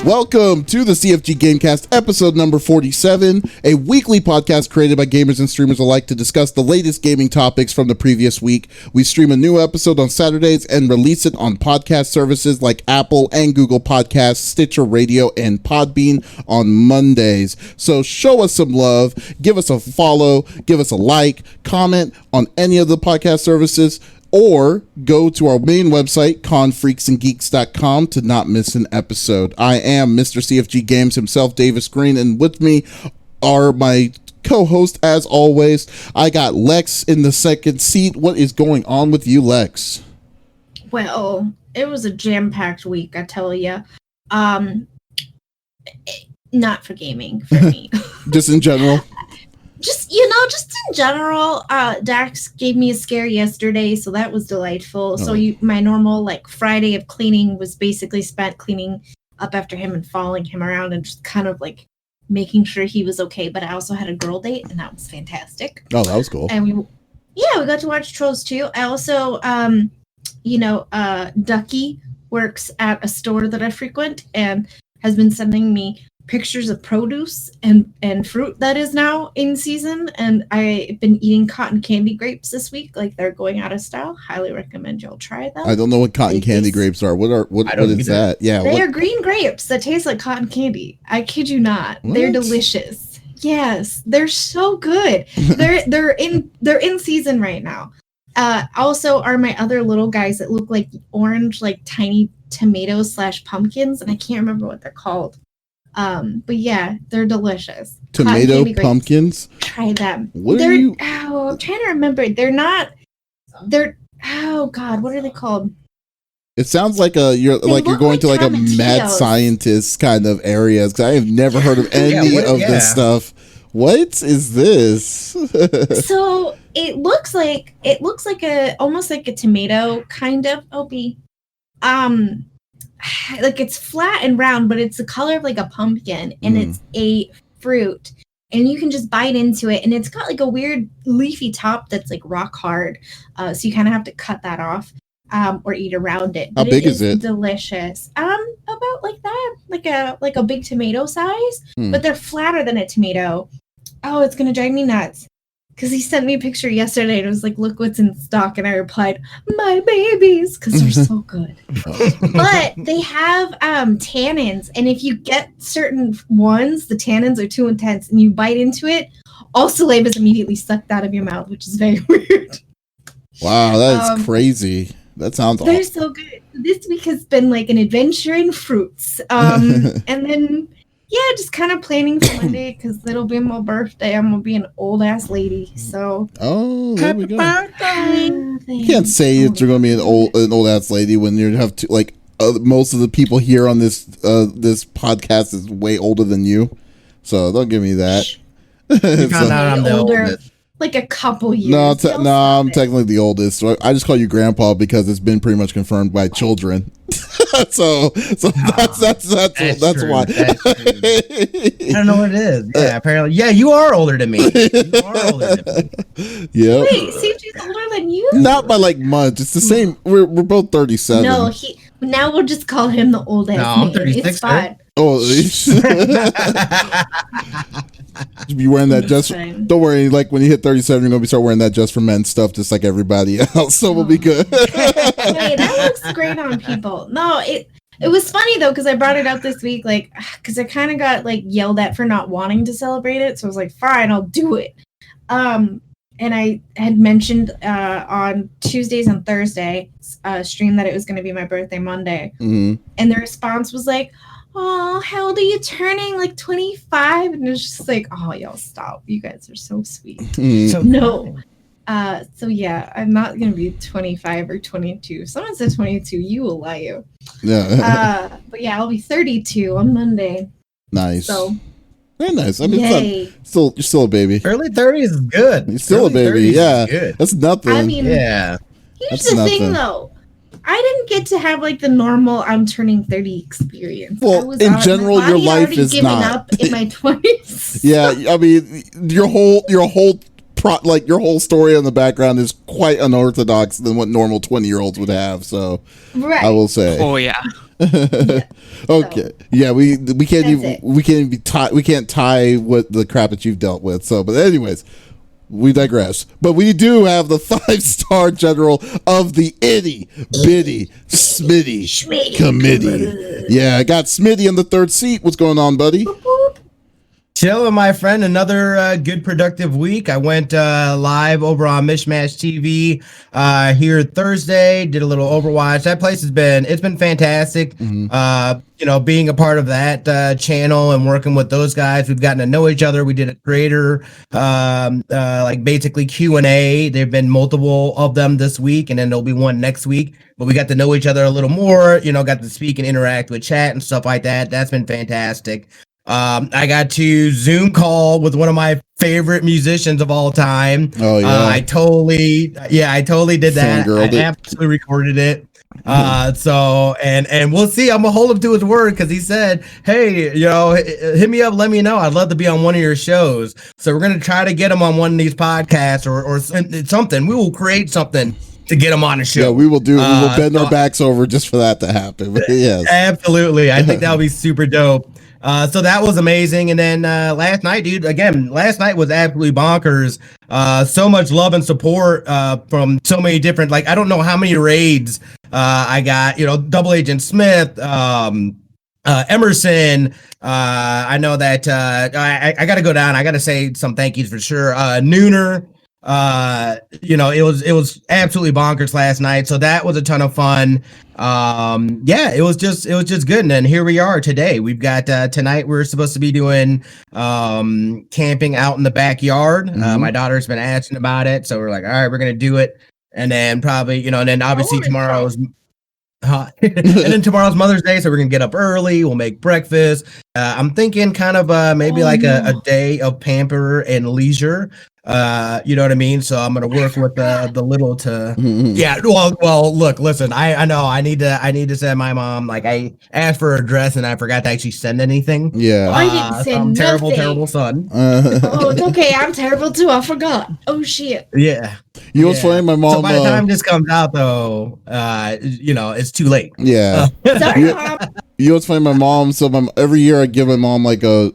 Welcome to the CFG Gamecast, episode number 47, a weekly podcast created by gamers and streamers alike to discuss the latest gaming topics from the previous week. We stream a new episode on Saturdays and release it on podcast services like Apple and Google Podcasts, Stitcher Radio, and Podbean on Mondays. So show us some love, give us a follow, give us a like, comment on any of the podcast services, or go to our main website, confreaksandgeeks.com, to not miss an episode. I am Mr. CFG Games himself, Davis Green, and with me are my co-host, as always. I got Lex in the second seat. What is going on with you, Lex? Well, it was a jam-packed week, I tell you. Not for gaming, for me. Just in general? Just in general, Dax gave me a scare yesterday, so that was delightful. So my normal, Friday of cleaning was basically spent cleaning up after him and following him around and just kind of, making sure he was okay. But I also had a girl date, and that was fantastic. Oh, that was cool. And we got to watch Trolls 2. I also, Ducky works at a store that I frequent and has been sending me pictures of produce and fruit that is now in season, and I've been eating cotton candy grapes this week. They're going out of style. Highly recommend y'all try them. I don't know what cotton candy grapes are. What is that? Yeah, they are green grapes that taste like cotton candy. I kid you not. What? They're delicious. Yes, they're so good. they're in season right now. Also are my other little guys that look like orange, tiny tomatoes / pumpkins, and I can't remember what they're called. But yeah, they're delicious. Tomato pumpkins? Try them. I'm trying to remember. Oh God, what are they called? It sounds like you're going to a mad scientist kind of area, because I have never heard of any of this stuff. What is this? So it looks like almost like a tomato kind of. It's flat and round, but it's the color of a pumpkin, and it's a fruit, and you can just bite into it, and it's got a weird leafy top that's rock hard, so you kind of have to cut that off or eat around it. But how big is it? Delicious. About that, like a big tomato size, but they're flatter than a tomato. Oh, it's gonna drive me nuts. Because he sent me a picture yesterday and it was look what's in stock. And I replied, my babies, because they're so good. But they have tannins. And if you get certain ones, the tannins are too intense and you bite into it, all saliva is immediately sucked out of your mouth, which is very weird. Wow, that is crazy. That sounds awesome. They're so good. This week has been an adventure in fruits. And then... yeah, just kind of planning for Monday because it'll be my birthday. I'm gonna be an old ass lady. So there we go. You can't say that you're gonna be an old ass lady when you have to most of the people here on this podcast is way older than you. So don't give me that. You found out I'm the oldest. A couple years. No, I'm technically the oldest. So I just call you grandpa because it's been pretty much confirmed by children. so that's why. That's true. I don't know what it is. Yeah, apparently. Yeah, you are older than me. You are older than me. Yeah. Wait, CFG's older than you? Not by much. It's the same. We're both 37. No, now we'll just call him the old ass. No, I'm 36. It's fine. Oh, be wearing that just. Don't worry. When you hit 37, you're gonna start wearing that just for men stuff, just like everybody else. So we'll be good. Hey, that looks great on people. No, it was funny though because I brought it up this week, because I kind of got yelled at for not wanting to celebrate it. So I was fine, I'll do it. And I had mentioned on Tuesdays and Thursday stream that it was going to be my birthday Monday, and the response was oh, how old are you turning? 25? And it's just oh, y'all stop. You guys are so sweet. So no. So yeah, I'm not going to be 25 or 22. If someone said 22, you will lie you. Yeah. But yeah, I'll be 32 on Monday. Nice. So very nice. I mean, you're still a baby. Early 30s is good. You're still a baby. Yeah. Good. That's nothing. I mean, yeah. Here's the thing though. I didn't get to have the normal I'm turning 30 experience. Well, in general, your life is not. Up in my 20s. Yeah, I mean, your whole story in the background is quite unorthodox than what normal 20-year-olds would have. So, right. I will say. Oh yeah. Okay. Yeah, we can't That's we can't tie what the crap that you've dealt with. So, but anyways, we digress. But we do have the 5-star general of the itty bitty Smitty committee. Yeah, I got Smitty in the third seat. What's going on, buddy? Chilling, my friend. Another good productive week. I went live over on Mishmash TV here Thursday. Did a little Overwatch. That place it's been fantastic. You know, being a part of that channel and working with those guys, we've gotten to know each other. We did a creator like basically Q&A. There've been multiple of them this week, and then there'll be one next week. But we got to know each other a little more. You know, got to speak and interact with chat and stuff like that. That's been fantastic. I got to Zoom call with one of my favorite musicians of all time. Oh yeah, I totally did that. I absolutely recorded it. So and we'll see. I'm gonna hold him to his word because he said, "Hey, you know, hit me up, let me know. I'd love to be on one of your shows." So we're gonna try to get him on one of these podcasts or something. We will create something to get him on a show. Yeah, we will do. We will bend our backs over just for that to happen. Yes, absolutely. I think that would be super dope. So that was amazing. And then last night, dude, last night was absolutely bonkers. So much love and support from so many different, like, I don't know how many raids I got, you know, Double Agent Smith, Emerson. I know that I got to go down. I got to say some thank yous for sure. Nooner. You know, it was absolutely bonkers last night, so that was a ton of fun. Yeah, it was just good. And then here we are today. We've got tonight we're supposed to be doing camping out in the backyard. My daughter's been asking about it, so we're like, all right, we're gonna do it. And then probably, you know, and then obviously tomorrow's and then tomorrow's Mother's Day, so we're gonna get up early. We'll make breakfast. I'm thinking kind of maybe a day of pamper and leisure. You know what I mean? So I'm gonna work with the little to yeah. Well, look, listen. I know I need to send my mom. Like I asked for her address and I forgot to actually send anything. Yeah, I didn't send nothing. Terrible son. Oh, it's okay. I'm terrible too. I forgot. Oh shit. Yeah. You know what's funny? My mom. So by the time this comes out, though, you know, it's too late. Yeah. Sorry, Mom. You know what's funny? My mom. So every year I give my mom like a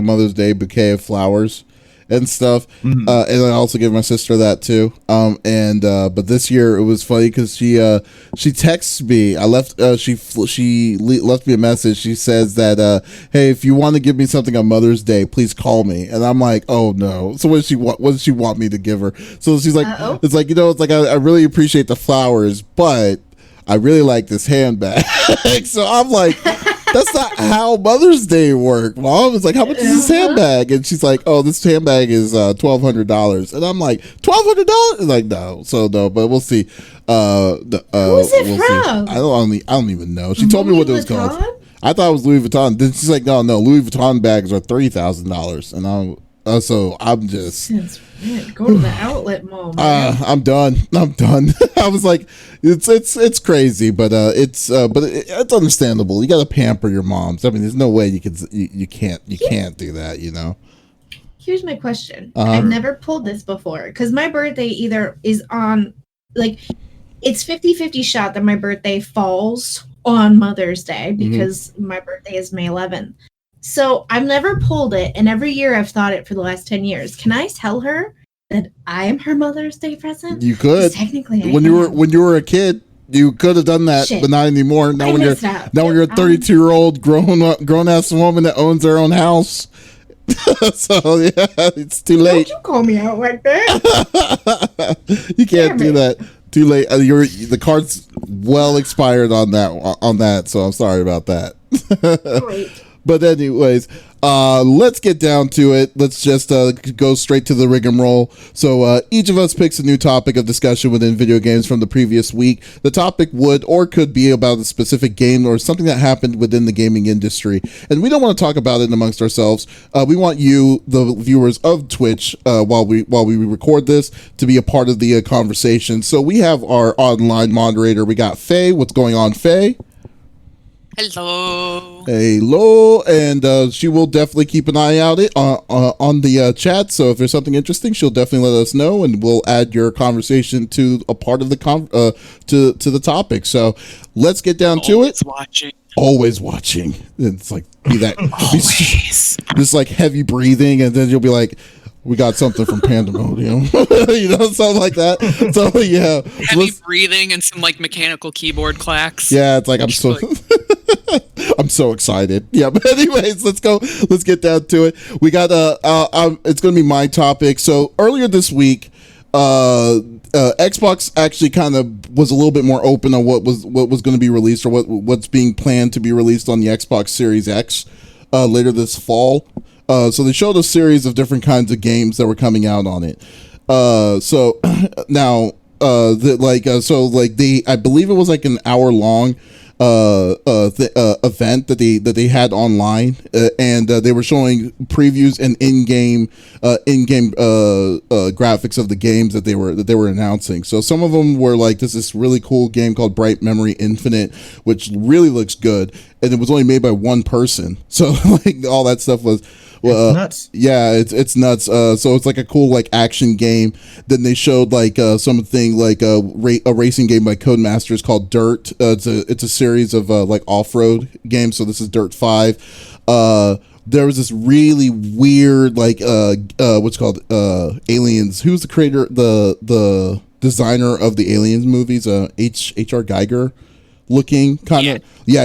Mother's Day bouquet of flowers and stuff, and I also give my sister that too. But this year it was funny because she texts me. I left she left me a message. She says that hey, if you want to give me something on Mother's Day, please call me. And I'm like, oh no. So what does she want? What does she want me to give her? So she's like, it's like, you know, it's like I really appreciate the flowers, but I really like this handbag. So I'm like, that's not how Mother's Day worked, Mom. It's like, how much is this handbag? And she's like, oh, this handbag is $1,200. And I'm like, $1,200? Like, no. So no, but we'll see. Who's it from? I don't even know. She told me what it was called. I thought it was Louis Vuitton. Then she's like, no, Louis Vuitton bags are $3,000. And I'm just go to the outlet mall. I'm done. I was like, it's crazy, but it's understandable. You got to pamper your moms. I mean, there's no way you can't do that, you know. Here's my question. I've never pulled this before because my birthday either is on, like, it's 50-50 shot that my birthday falls on Mother's Day because my birthday is May 11th. So I've never pulled it, and every year I've thought it for the last 10 years. Can I tell her that I am her Mother's Day present? You could. Technically, when you were a kid, you could have done that, but not anymore. Now when you're a 32-year-old grown ass woman that owns her own house. So yeah, it's too late. Don't you call me out like that? You can't do that. Too late. The card's well expired on that. So I'm sorry about that. Great. But anyways, let's get down to it. Let's just go straight to the rigmarole. So each of us picks a new topic of discussion within video games from the previous week. The topic would or could be about a specific game or something that happened within the gaming industry. And we don't want to talk about it amongst ourselves. We want you, the viewers of Twitch, while we record this, to be a part of the conversation. So we have our online moderator. We got Faye. What's going on, Faye? Hello, and she will definitely keep an eye out on the chat. So if there's something interesting, she'll definitely let us know, and we'll add your conversation to a part of the to the topic. So let's get down to it. Always watching. It's like be that always. Just like heavy breathing, and then you'll be like, we got something from Pandemonium, something like that. So yeah, heavy breathing and some like mechanical keyboard clacks. Yeah, it's like I'm so I'm so excited. Yeah, but anyways, let's get down to it. We got it's gonna be my topic. So earlier this week, Xbox actually kind of was a little bit more open on what was going to be released, or what's being planned to be released on the Xbox Series X later this fall. So they showed a series of different kinds of games that were coming out on it. So now, I believe it was like an hour long event that they had online, and they were showing previews and in-game graphics of the games that they were announcing. So some of them were like, there's this really cool game called Bright Memory Infinite, which really looks good, and it was only made by one person. So like all that stuff was. Well, nuts. Yeah, it's nuts. So it's like a cool like action game. Then they showed like something like a racing game by Codemasters called Dirt. It's a series of like off-road games. So this is Dirt 5. There was this really weird like what's called Aliens. Who's the creator, the designer of the Aliens movies? H.R. Geiger. Looking kind of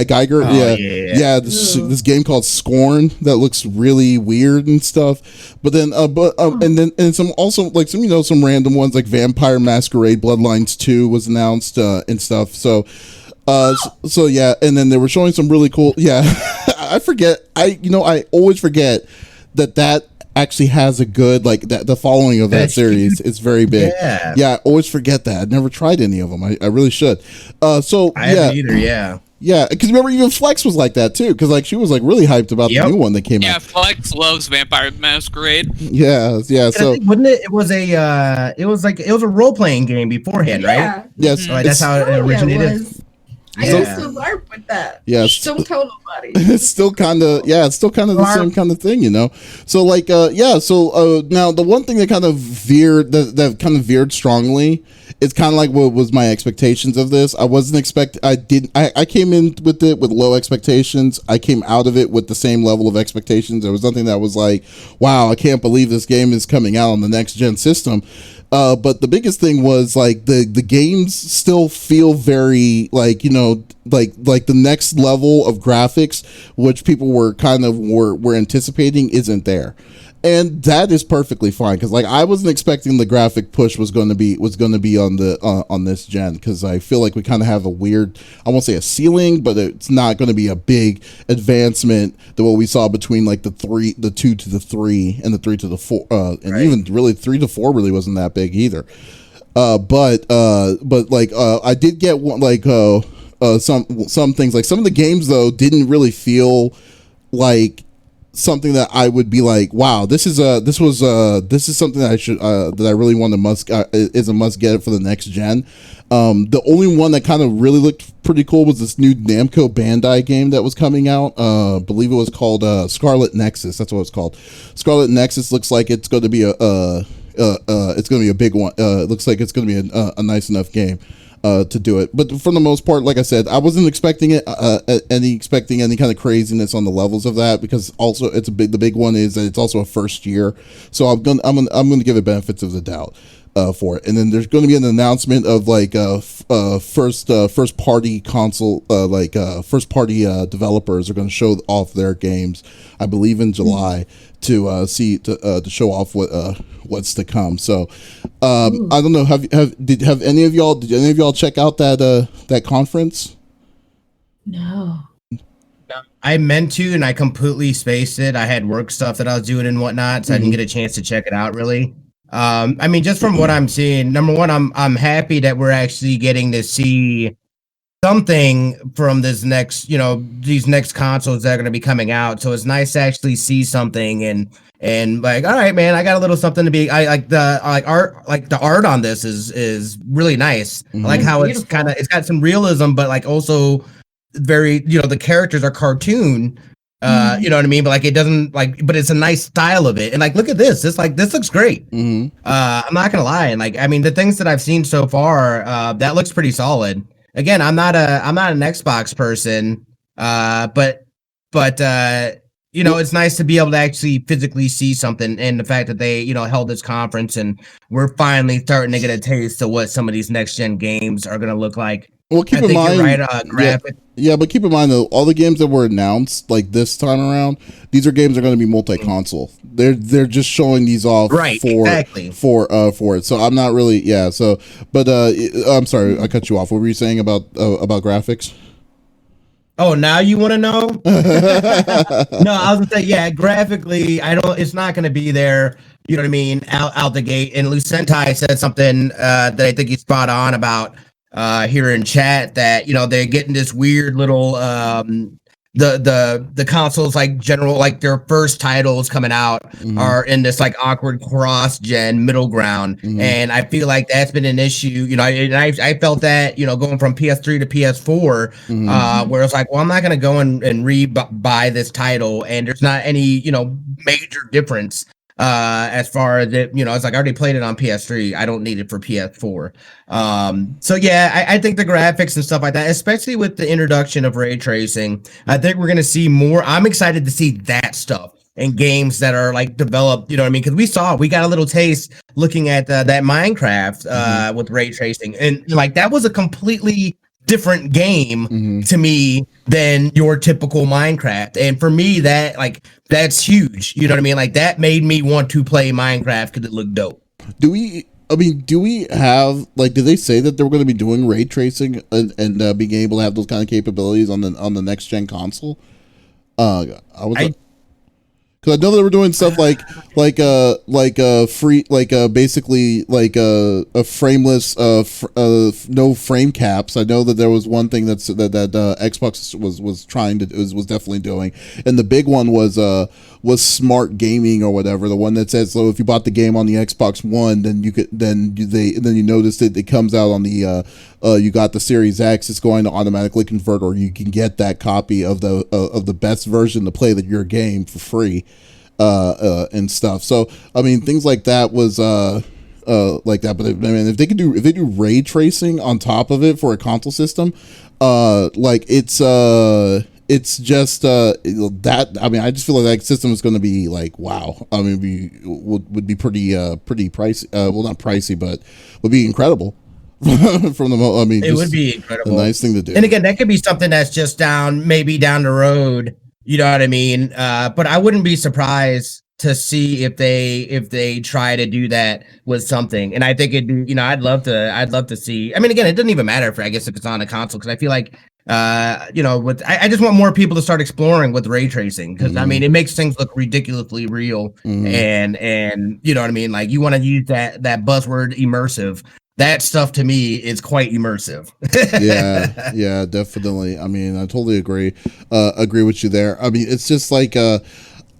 Geiger. This game called Scorn that looks really weird and stuff. But then and some random ones like Vampire Masquerade Bloodlines 2 was announced and stuff. So and then they were showing some really cool. I always forget that actually has a good like that. The following of that series is very big. I always forget that. I've never tried any of them. I really should. I haven't either. Because remember, even Flex was like that too. Because like she was like really hyped about the new one that came out. Yeah, Flex loves Vampire Masquerade. Yeah. So wasn't it? It was a role playing game beforehand, right? Yes. So that's how it originated. I used to LARP with that. Yes. Don't tell nobody. It's still kind of the same kind of thing, So like now the one thing that kind of veered strongly, it's kind of like what was my expectations of this. I came in with it with low expectations. I came out of it with the same level of expectations. There was nothing that was like, wow, I can't believe this game is coming out on the next gen system. But the biggest thing was like the games still feel very like like the next level of graphics, which people were anticipating, isn't there. And that is perfectly fine, because like I wasn't expecting the graphic push was going to be on the on this gen, because I feel like we kind of have a weird, I won't say a ceiling, but it's not going to be a big advancement than what we saw between like the 2 to the 3 and the 3 to the 4, and even really 3 to 4 really wasn't that big either. But I did get one some things, like some of the games though didn't really feel like something that I would be like, wow, this is something that I should that I really want to is a must get for the next gen. The only one that kind of really looked pretty cool was this new Namco Bandai game that was coming out. I believe it was called Scarlet Nexus. That's what it's called. Scarlet Nexus looks like it's going to be a big one. It looks like it's going to be a nice enough game to do it. But for the most part, like I said, I wasn't expecting any kind of craziness on the levels of that, because also the big one is that it's also a first year. So I'm gonna give it benefits of the doubt for it. And then there's going to be an announcement of like first party console, first party developers are going to show off their games, I believe in July, to show off what's to come. So I don't know, did any of y'all check out that conference? No. I meant to, and I completely spaced it. I had work stuff that I was doing and whatnot, so I didn't get a chance to check it out really. I mean, just from what I'm seeing, number one, I'm happy that we're actually getting to see something from this next, these next consoles that are going to be coming out. So it's nice to actually see something and like, all right, man, I got a little something to be. I like the art on this is really nice. I like how it's got some realism, but like also very, the characters are cartoon. You know what I mean? But like, it doesn't but it's a nice style of it. And like, look at this. This looks great. I'm not gonna lie. And like, I mean, the things that I've seen so far, that looks pretty solid. Again, I'm not an Xbox person, but it's nice to be able to actually physically see something, and the fact that they, held this conference and we're finally starting to get a taste of what some of these next gen games are gonna look like. Well, keep in mind, but keep in mind though, all the games that were announced like this time around, these are games that are going to be multi-console. They're just showing these off for it. So I'm not really but I'm sorry, I cut you off. What were you saying about graphics? Oh, now you want to know? No, I was gonna say, graphically, it's not going to be there. You know what I mean? Out the gate. And Lucentai said something that I think he's spot on about. Here in chat that they're getting this weird little the consoles like general, like their first titles coming out are in this like awkward cross-gen middle ground, and I feel like that's been an issue. I felt that going from PS3 to PS4, where it's like, well, I'm not gonna go and re-buy this title, and there's not any major difference. As far as it, it's like I already played it on PS3. I don't need it for PS4. I think the graphics and stuff like that, especially with the introduction of ray tracing, I think we're gonna see more. I'm excited to see that stuff in games that are like developed. You know what I mean? Because we got a little taste looking at that Minecraft with ray tracing, and like that was a completely different game to me than your typical Minecraft. And for me, that's huge. You know what I mean? Like that made me want to play Minecraft because it looked dope. Do we have did they say that they were going to be doing ray tracing and being able to have those kind of capabilities on the next gen console? Because I know they were doing stuff basically a frameless no frame caps. I know that there was one thing that Xbox was definitely doing, and the big one was smart gaming or whatever. The one that says, so if you bought the game on the Xbox One, then you noticed it comes out on the you got the Series X, it's going to automatically convert, or you can get that copy of the best version to play your game for free, and stuff. So I mean, things like that was like that. But if they do ray tracing on top of it for a console system, it's just that. I mean, I just feel like that system is going to be like, wow. I mean, would be pretty pricey. Well, not pricey, but would be incredible. It would be incredible. A nice thing to do. And again, that could be something that's just maybe down the road. You know what I mean? But I wouldn't be surprised to see if they try to do that with something. And I think I'd love to see. I mean, again, it doesn't even matter if it's on a console, because I feel like I just want more people to start exploring with ray tracing, because I mean, it makes things look ridiculously real, and you know what I mean. Like, you want to use that buzzword immersive. That stuff to me is quite immersive. yeah, definitely. I mean, I totally agree with you there. I mean, it's just like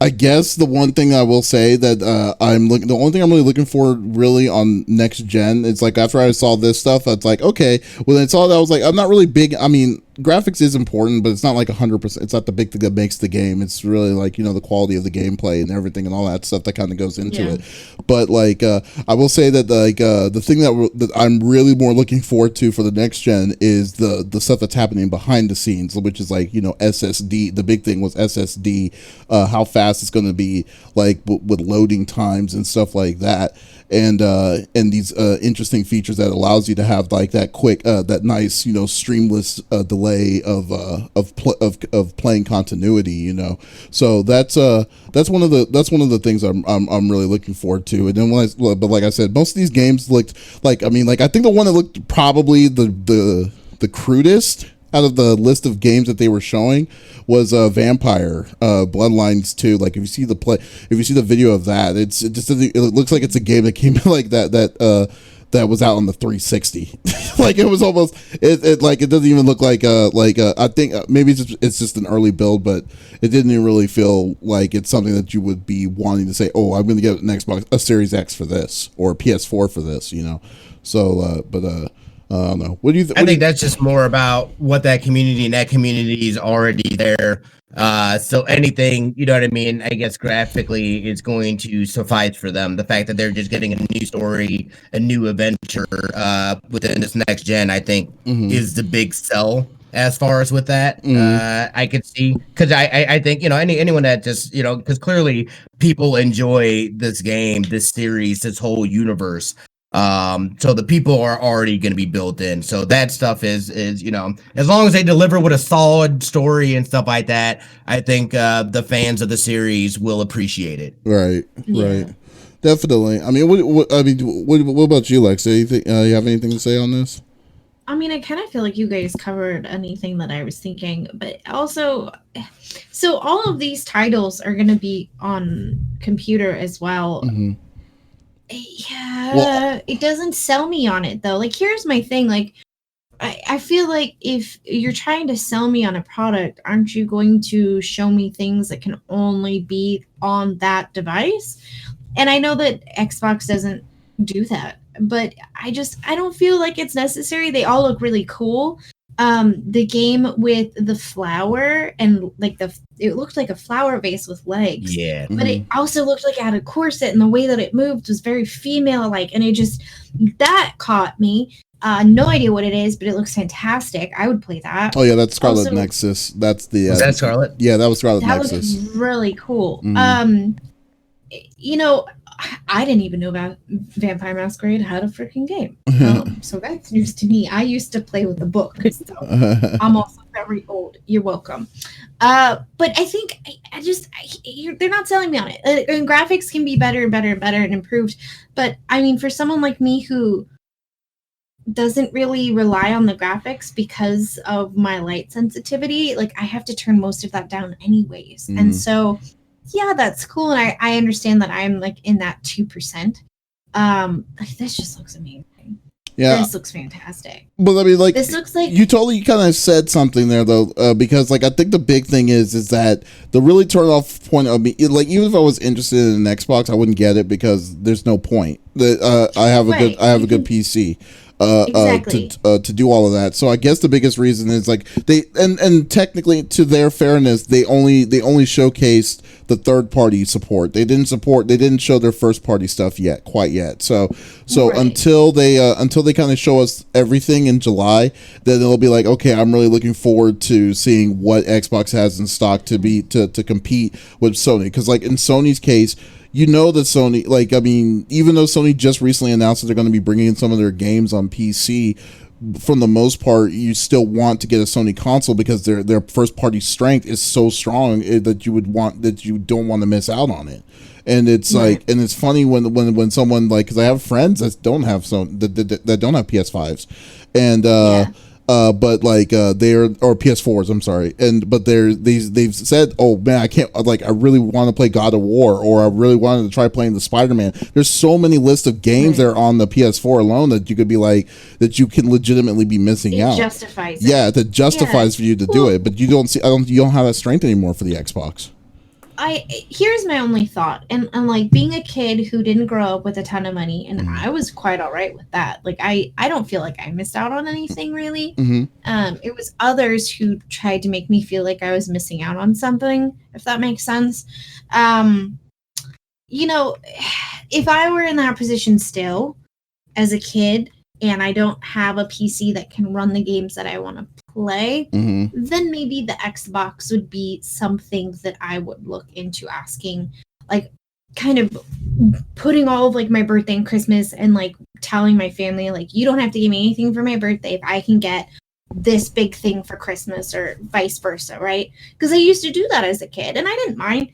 I guess the one thing I will say that the only thing I'm really looking for really on next gen, it's like after I saw this stuff, it's like, okay, when I saw that, I was like, I'm not really big. I mean, graphics is important, but it's not like 100%. It's not the big thing that makes the game. It's really like, the quality of the gameplay and everything and all that stuff that kind of goes into it. But like, I will say that the thing that I'm really more looking forward to for the next gen is the stuff that's happening behind the scenes, which is like, SSD. The big thing was SSD, how fast it's going to be, like with loading times and stuff like that. And these interesting features that allows you to have like that quick, that nice, streamless delay of playing continuity, So that's one of the things I'm really looking forward to. And then but like I said, most of these games looked like, I think the one that looked probably the crudest out of the list of games that they were showing was Vampire Bloodlines 2. Like, if you see the video of that, it looks like it's a game that came like that was out on the 360. Like, it was almost it doesn't even look like I think maybe it's just an early build, but it didn't even really feel like it's something that you would be wanting to say, oh, I'm going to get an Xbox, a Series X for this, or a PS4 for this, So I don't know. What do you? I think that's just more about what that community, and that community is already there. So anything, you know what I mean? I guess graphically is going to suffice for them. The fact that they're just getting a new story, a new adventure within this next gen, I think, is the big sell. As far as with that, I could see, because I think, you know, anyone that just, you know, because clearly people enjoy this game, this series, this whole universe. So the people are already going to be built in. So that stuff is, you know, as long as they deliver with a solid story and stuff like that, I think the fans of the series will appreciate it. Right. Definitely. I mean, what about you, Lex? Do you think you have anything to say on this? I mean, I kind of feel like you guys covered anything that I was thinking, but also, so all of these titles are going to be on computer as well. Yeah, well, it doesn't sell me on it though. Like, here's my thing. Like, I feel like if you're trying to sell me on a product, aren't you going to show me things that can only be on that device? And I know that Xbox doesn't do that, but I don't feel like it's necessary. They all look really cool. The game with the flower and like it looked like a flower vase with legs. Yeah. But it also looked like it had a corset, and the way that it moved was very female-like, and that caught me. No idea what it is, but it looks fantastic. I would play that. Oh yeah, that's Scarlet Nexus. That's the was that Scarlet? Yeah, that was Scarlet that Nexus. That was really cool. You know, I didn't even know about Vampire Masquerade had a freaking game. So that's news to me. I used to play with the book, so I'm also very old. You're welcome. But I think they're not selling me on it. And graphics can be better and better and better and improved. But I mean, for someone like me who doesn't really rely on the graphics because of my light sensitivity, like I have to turn most of that down anyways. And so yeah, that's cool, and I understand that I'm like in that 2%. This just looks amazing. Yeah, this looks fantastic. But I mean, like, this looks like you totally kind of said something there though, because like I think the big thing is that the really turn off point of me, like even if I was interested in an Xbox, I wouldn't get it because there's no point. That I have a good PC. Exactly. To do all of that. So I guess the biggest reason is like they and technically, to their fairness, they only showcased the third party support. They didn't show their first party stuff quite yet. So right. until they kind of show us everything in July, then they'll be like, okay, I'm really looking forward to seeing what Xbox has in stock to compete with Sony. Because like in Sony's case, you know that Sony, like, I mean, even though Sony just recently announced that they're going to be bringing in some of their games on PC, from the most part, you still want to get a Sony console because their first party strength is so strong that you don't want to miss out on it. And it's right. like, and it's funny when someone like, because I have friends that don't have that don't have PS5s, and but like they're or PS4s, I'm sorry, but they've said, oh man, I can't, like, I really want to play God of War, or I really wanted to try playing the Spider-Man. There's so many lists of games that are on the PS4 alone that you could be like, that you can legitimately be missing out. Justifies that justifies for you to do it, but you don't have that strength anymore for the Xbox. Here's my only thought, and like being a kid who didn't grow up with a ton of money, and I was quite all right with that. Like I don't feel like I missed out on anything really. It was others who tried to make me feel like I was missing out on something, if that makes sense. You know, if I were in that position still as a kid, and I don't have a PC that can run the games that I want to play, then maybe the Xbox would be something that I would look into asking, like kind of putting all of like my birthday and Christmas and like telling my family, like, you don't have to give me anything for my birthday if I can get this big thing for Christmas, or vice versa, right? Because I used to do that as a kid and I didn't mind.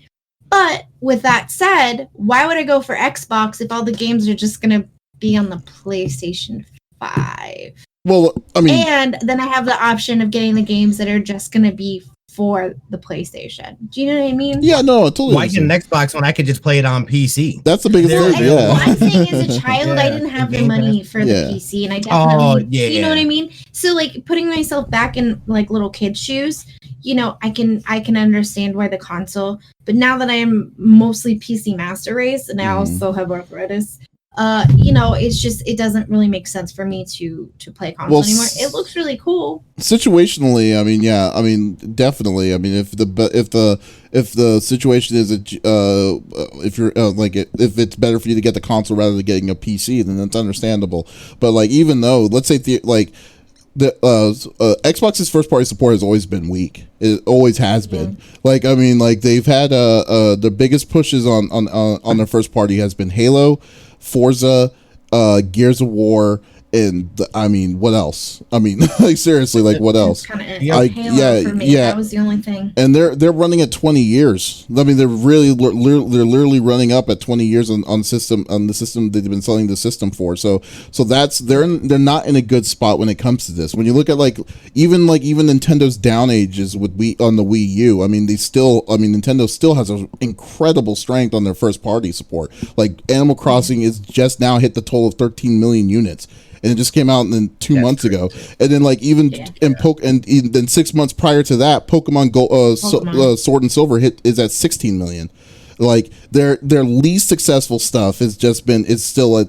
But with that said, why would I go for Xbox if all the games are just going to be on the PlayStation 5? Well, I mean, and then I have the option of getting the games that are just going to be for the PlayStation. Do you know what I mean? Yeah, no, I totally. Why get an Xbox when I could just play it on PC? That's the biggest thing. Yeah. One thing, as a child, I didn't have the money for the PC, and I definitely, you know what I mean? So, like, putting myself back in like little kid shoes, you know, I can understand why the console. But now that I am mostly PC master race, and I also have arthritis, It's just it doesn't really make sense for me to play console anymore. It looks really cool. Situationally, definitely. I mean, if the situation is if you're if it's better for you to get the console rather than getting a PC, then that's understandable. But like, even though, let's say Xbox's first party support has always been weak. It always has been. Like, I mean, like they've had the biggest pushes on their first party has been Halo, Forza, Gears of War, and what else? I mean, like seriously, like what else? Kind of Halo for me. That was the only thing. And they're running at 20 years. I mean, they're literally running up at 20 years on the system they've been selling the system for. So that's they're not in a good spot when it comes to this. When you look at even Nintendo's down ages with on the Wii U, I mean, Nintendo still has an incredible strength on their first party support. Like Animal Crossing is just now hit the total of 13 million units. And it just came out in 2 months ago. And then then 6 months prior to that, Pokemon Go, Sword and Silver is at 16 million. Like their least successful stuff has just been is still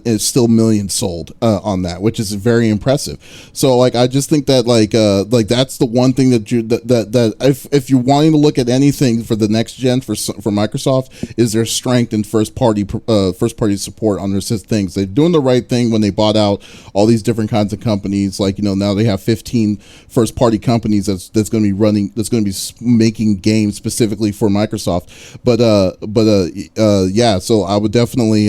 millions sold on that, which is very impressive. So like I just think that like that's the one thing that if you're wanting to look at anything for the next gen for Microsoft is their strength in first party support on their things. They're doing the right thing when they bought out all these different kinds of companies. Like, now they have 15 first party companies that's going to be making games specifically for Microsoft. So I would definitely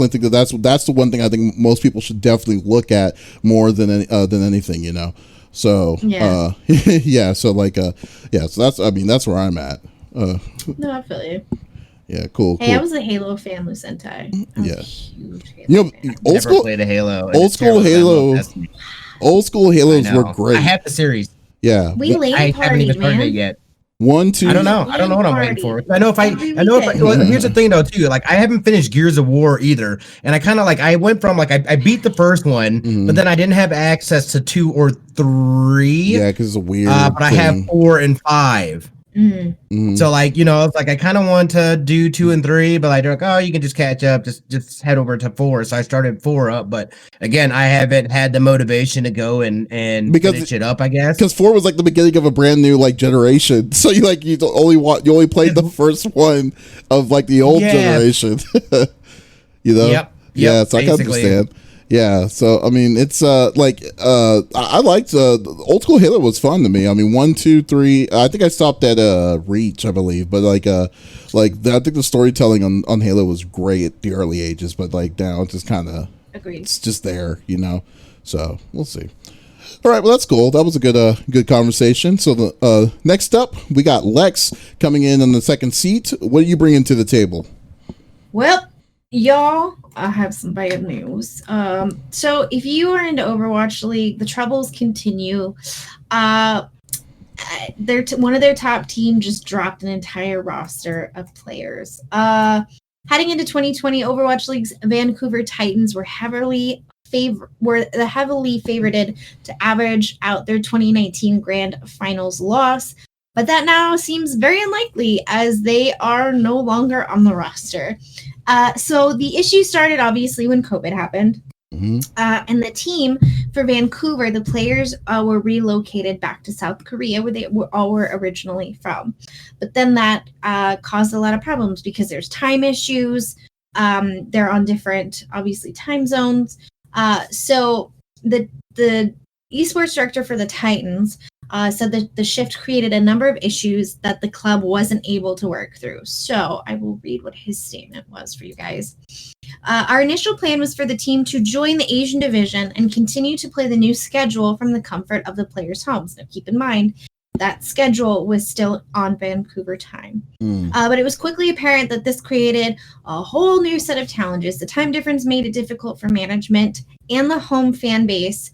think that's the one thing I think most people should definitely look at more than anything, So so that's where I'm at. No, I feel you. Yeah, cool. Hey, I was a Halo fan with Sentai. Yeah, huge Halo fan. Old school played a Halo. Old school Halos were great. I have the series. Yeah, I haven't even started it yet. 1, 2. I don't know what I'm waiting for. Here's the thing though too. Like I haven't finished Gears of War either, and I kind of I went from I beat the first one, but then I didn't have access to 2 or 3. Yeah, because it's a weird. But I have 4 and 5. So I kind of want to do 2 and 3, but they're like, oh, you can just catch up, just head over to 4. So I started 4 up, but again, I haven't had the motivation to go and finish it up, I guess. Because 4 was the beginning of a brand new generation, so you only played the first one of the old generation. Yep. Yeah, so I can understand. Yeah, so I mean, it's I liked old school Halo was fun to me. I mean, 1, 2, 3. I think I stopped at Reach, I believe, but I think the storytelling on Halo was great at the early ages, but now it's just kind of it's just there, So we'll see. All right, well that's cool. That was a good conversation. So the next up, we got Lex coming in on the second seat. What are you bringing to the table? Well, y'all, I have some bad news. So if you are into Overwatch League, the troubles continue. One of their top team just dropped an entire roster of players. Heading into 2020, Overwatch League's Vancouver Titans were heavily favorited to average out their 2019 Grand Finals loss. But that now seems very unlikely as they are no longer on the roster. So the issue started obviously when COVID happened. And the team for Vancouver, the players were relocated back to South Korea where they were originally from. But then that caused a lot of problems because there's time issues. They're on different, obviously, time zones. So the esports director for the Titans said that the shift created a number of issues that the club wasn't able to work through. So I will read what his statement was for you guys. Our initial plan was for the team to join the Asian division and continue to play the new schedule from the comfort of the players' homes. Now keep in mind, that schedule was still on Vancouver time. But it was quickly apparent that this created a whole new set of challenges. The time difference made it difficult for management and the home fan base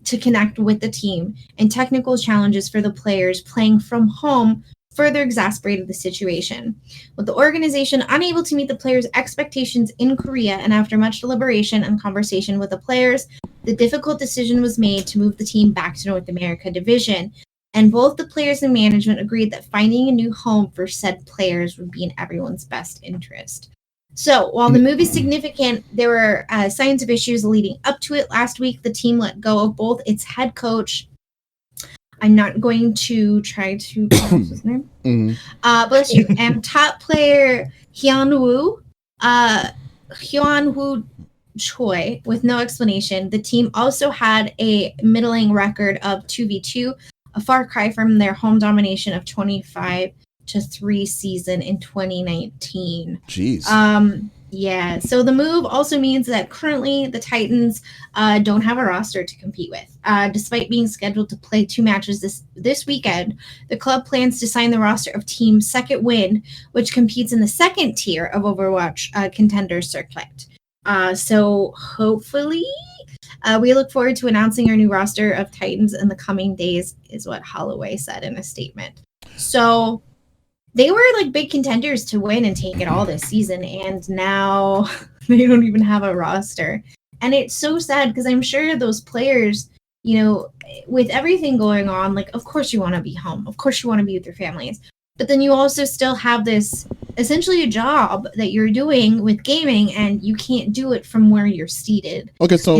to connect with the team, and technical challenges for the players playing from home further exacerbated the situation. With the organization unable to meet the players' expectations in Korea, and after much deliberation and conversation with the players, the difficult decision was made to move the team back to North America Division. And both the players and management agreed that finding a new home for said players would be in everyone's best interest. So while the move is significant, there were signs of issues leading up to it. Last week, the team let go of both its head coach. I'm not going to try to pronounce his name. Bless you. And top player Hyun Woo Choi, with no explanation. The team also had a middling record of 2v2, a far cry from their home domination of 25-3 season in 2019. Jeez. Yeah, so the move also means that currently the Titans don't have a roster to compete with. Despite being scheduled to play 2 matches this weekend, the club plans to sign the roster of Team Second Wind, which competes in the second tier of Overwatch contenders circuit. So hopefully we look forward to announcing our new roster of Titans in the coming days, is what Holloway said in a statement. So they were like big contenders to win and take it all this season, and now they don't even have a roster. And it's so sad because I'm sure those players, you know, with everything going on, like, of course you want to be home. Of course you want to be with your families. But then you also still have this essentially a job that you're doing with gaming, and you can't do it from where you're seated. Okay, so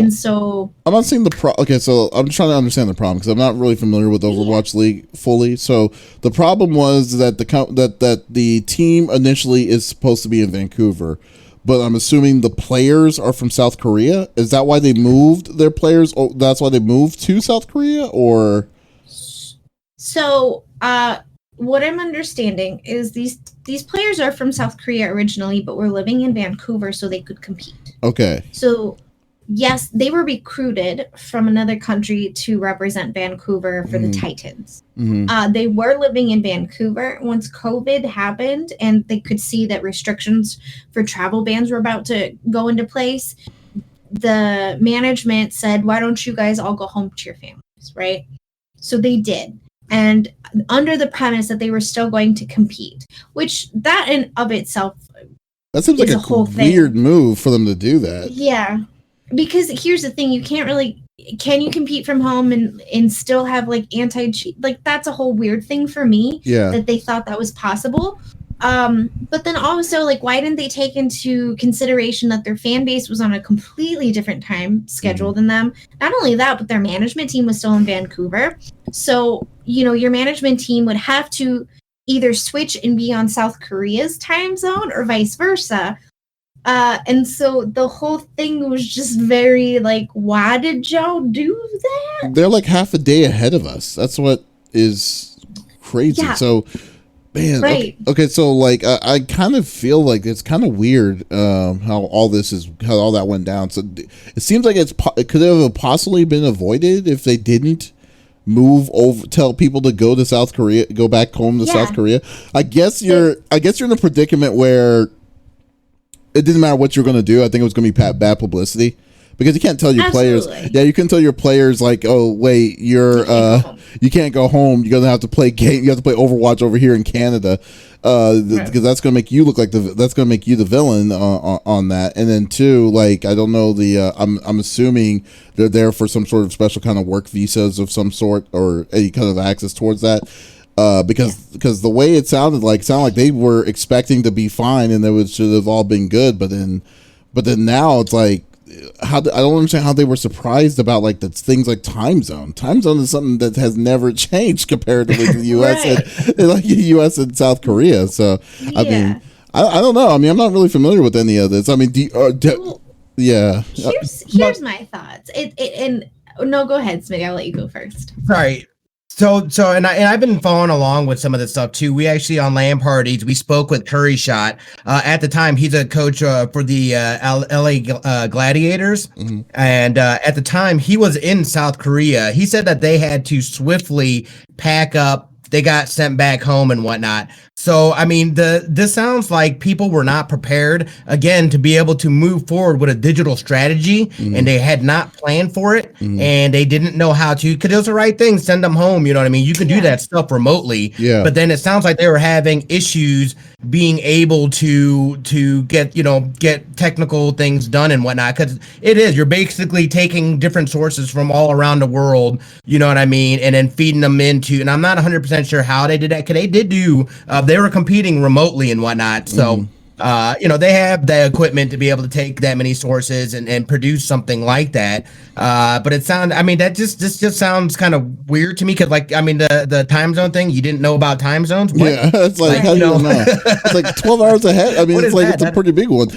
I'm not seeing the Okay, so I'm trying to understand the problem because I'm not really familiar with Overwatch League fully. So the problem was that the team initially is supposed to be in Vancouver, but I'm assuming the players are from South Korea. Is that why they moved their players? Oh, that's why they moved to South Korea, or? So, what I'm understanding is these players are from South Korea originally, but were living in Vancouver so they could compete. Okay. So, yes, they were recruited from another country to represent Vancouver for the Titans. They were living in Vancouver once COVID happened, and they could see that restrictions for travel bans were about to go into place. The management said, why don't you guys all go home to your families, right? So they did. And under the premise that they were still going to compete, which that in of itself, that seems like a whole weird move for them to do that. Yeah, because here's the thing: can you compete from home and still have like anti-cheat? Like, that's a whole weird thing for me. Yeah, that they thought that was possible. But then also, like, why didn't they take into consideration that their fan base was on a completely different time schedule than them? Not only that, but their management team was still in Vancouver. So, you know, your management team would have to either switch and be on South Korea's time zone or vice versa. And so the whole thing was just very like, why did y'all do that? They're like half a day ahead of us. That's what is crazy. Yeah. So, man, right. Okay, so like I kind of feel like it's kind of weird how all that went down. So it seems like it could have possibly been avoided if they didn't tell people to go to South Korea, go back home to South Korea. I guess you're in a predicament where it didn't matter what you're going to do. I think it was going to be bad publicity. Because you can't tell your players, you can tell your players like, oh wait, you can't go home. You're gonna have to play You have to play Overwatch over here in Canada, because that's gonna make you look like that's gonna make you the villain on that. And then two, like, I don't know I'm assuming they're there for some sort of special kind of work visas of some sort or any kind of access towards that. Because the way it sounded like they were expecting to be fine and it should have all been good, but then now it's like. I don't understand how they were surprised about like the things like time zone. Time zone is something that has never changed comparatively to the U.S. and like U.S. and South Korea. So I mean, I don't know. I mean, I'm not really familiar with any of this. I mean, Here's my thoughts. No, go ahead, Smitty. I'll let you go first. Sorry. So I've been following along with some of this stuff too. We actually on LAN parties, we spoke with Curry Shot. At the time, he's a coach for the LA Gladiators, and at the time he was in South Korea. He said that they had to swiftly pack up. They got sent back home and whatnot. So, I mean, this sounds like people were not prepared, again, to be able to move forward with a digital strategy, and they had not planned for it, and they didn't know how to, because it was the right thing, send them home, you know what I mean? You can do that stuff remotely, but then it sounds like they were having issues being able to get technical things done and whatnot, because you're basically taking different sources from all around the world, you know what I mean, and then feeding them into, and I'm not 100% sure how they did that, because they did they were competing remotely and whatnot, so they have the equipment to be able to take that many sources and produce something like that. But that just sounds kind of weird to me because, the time zone thing, you didn't know about time zones. What? Yeah, it's like, how do you know? It's like 12 hours ahead. I mean, it's a pretty big one.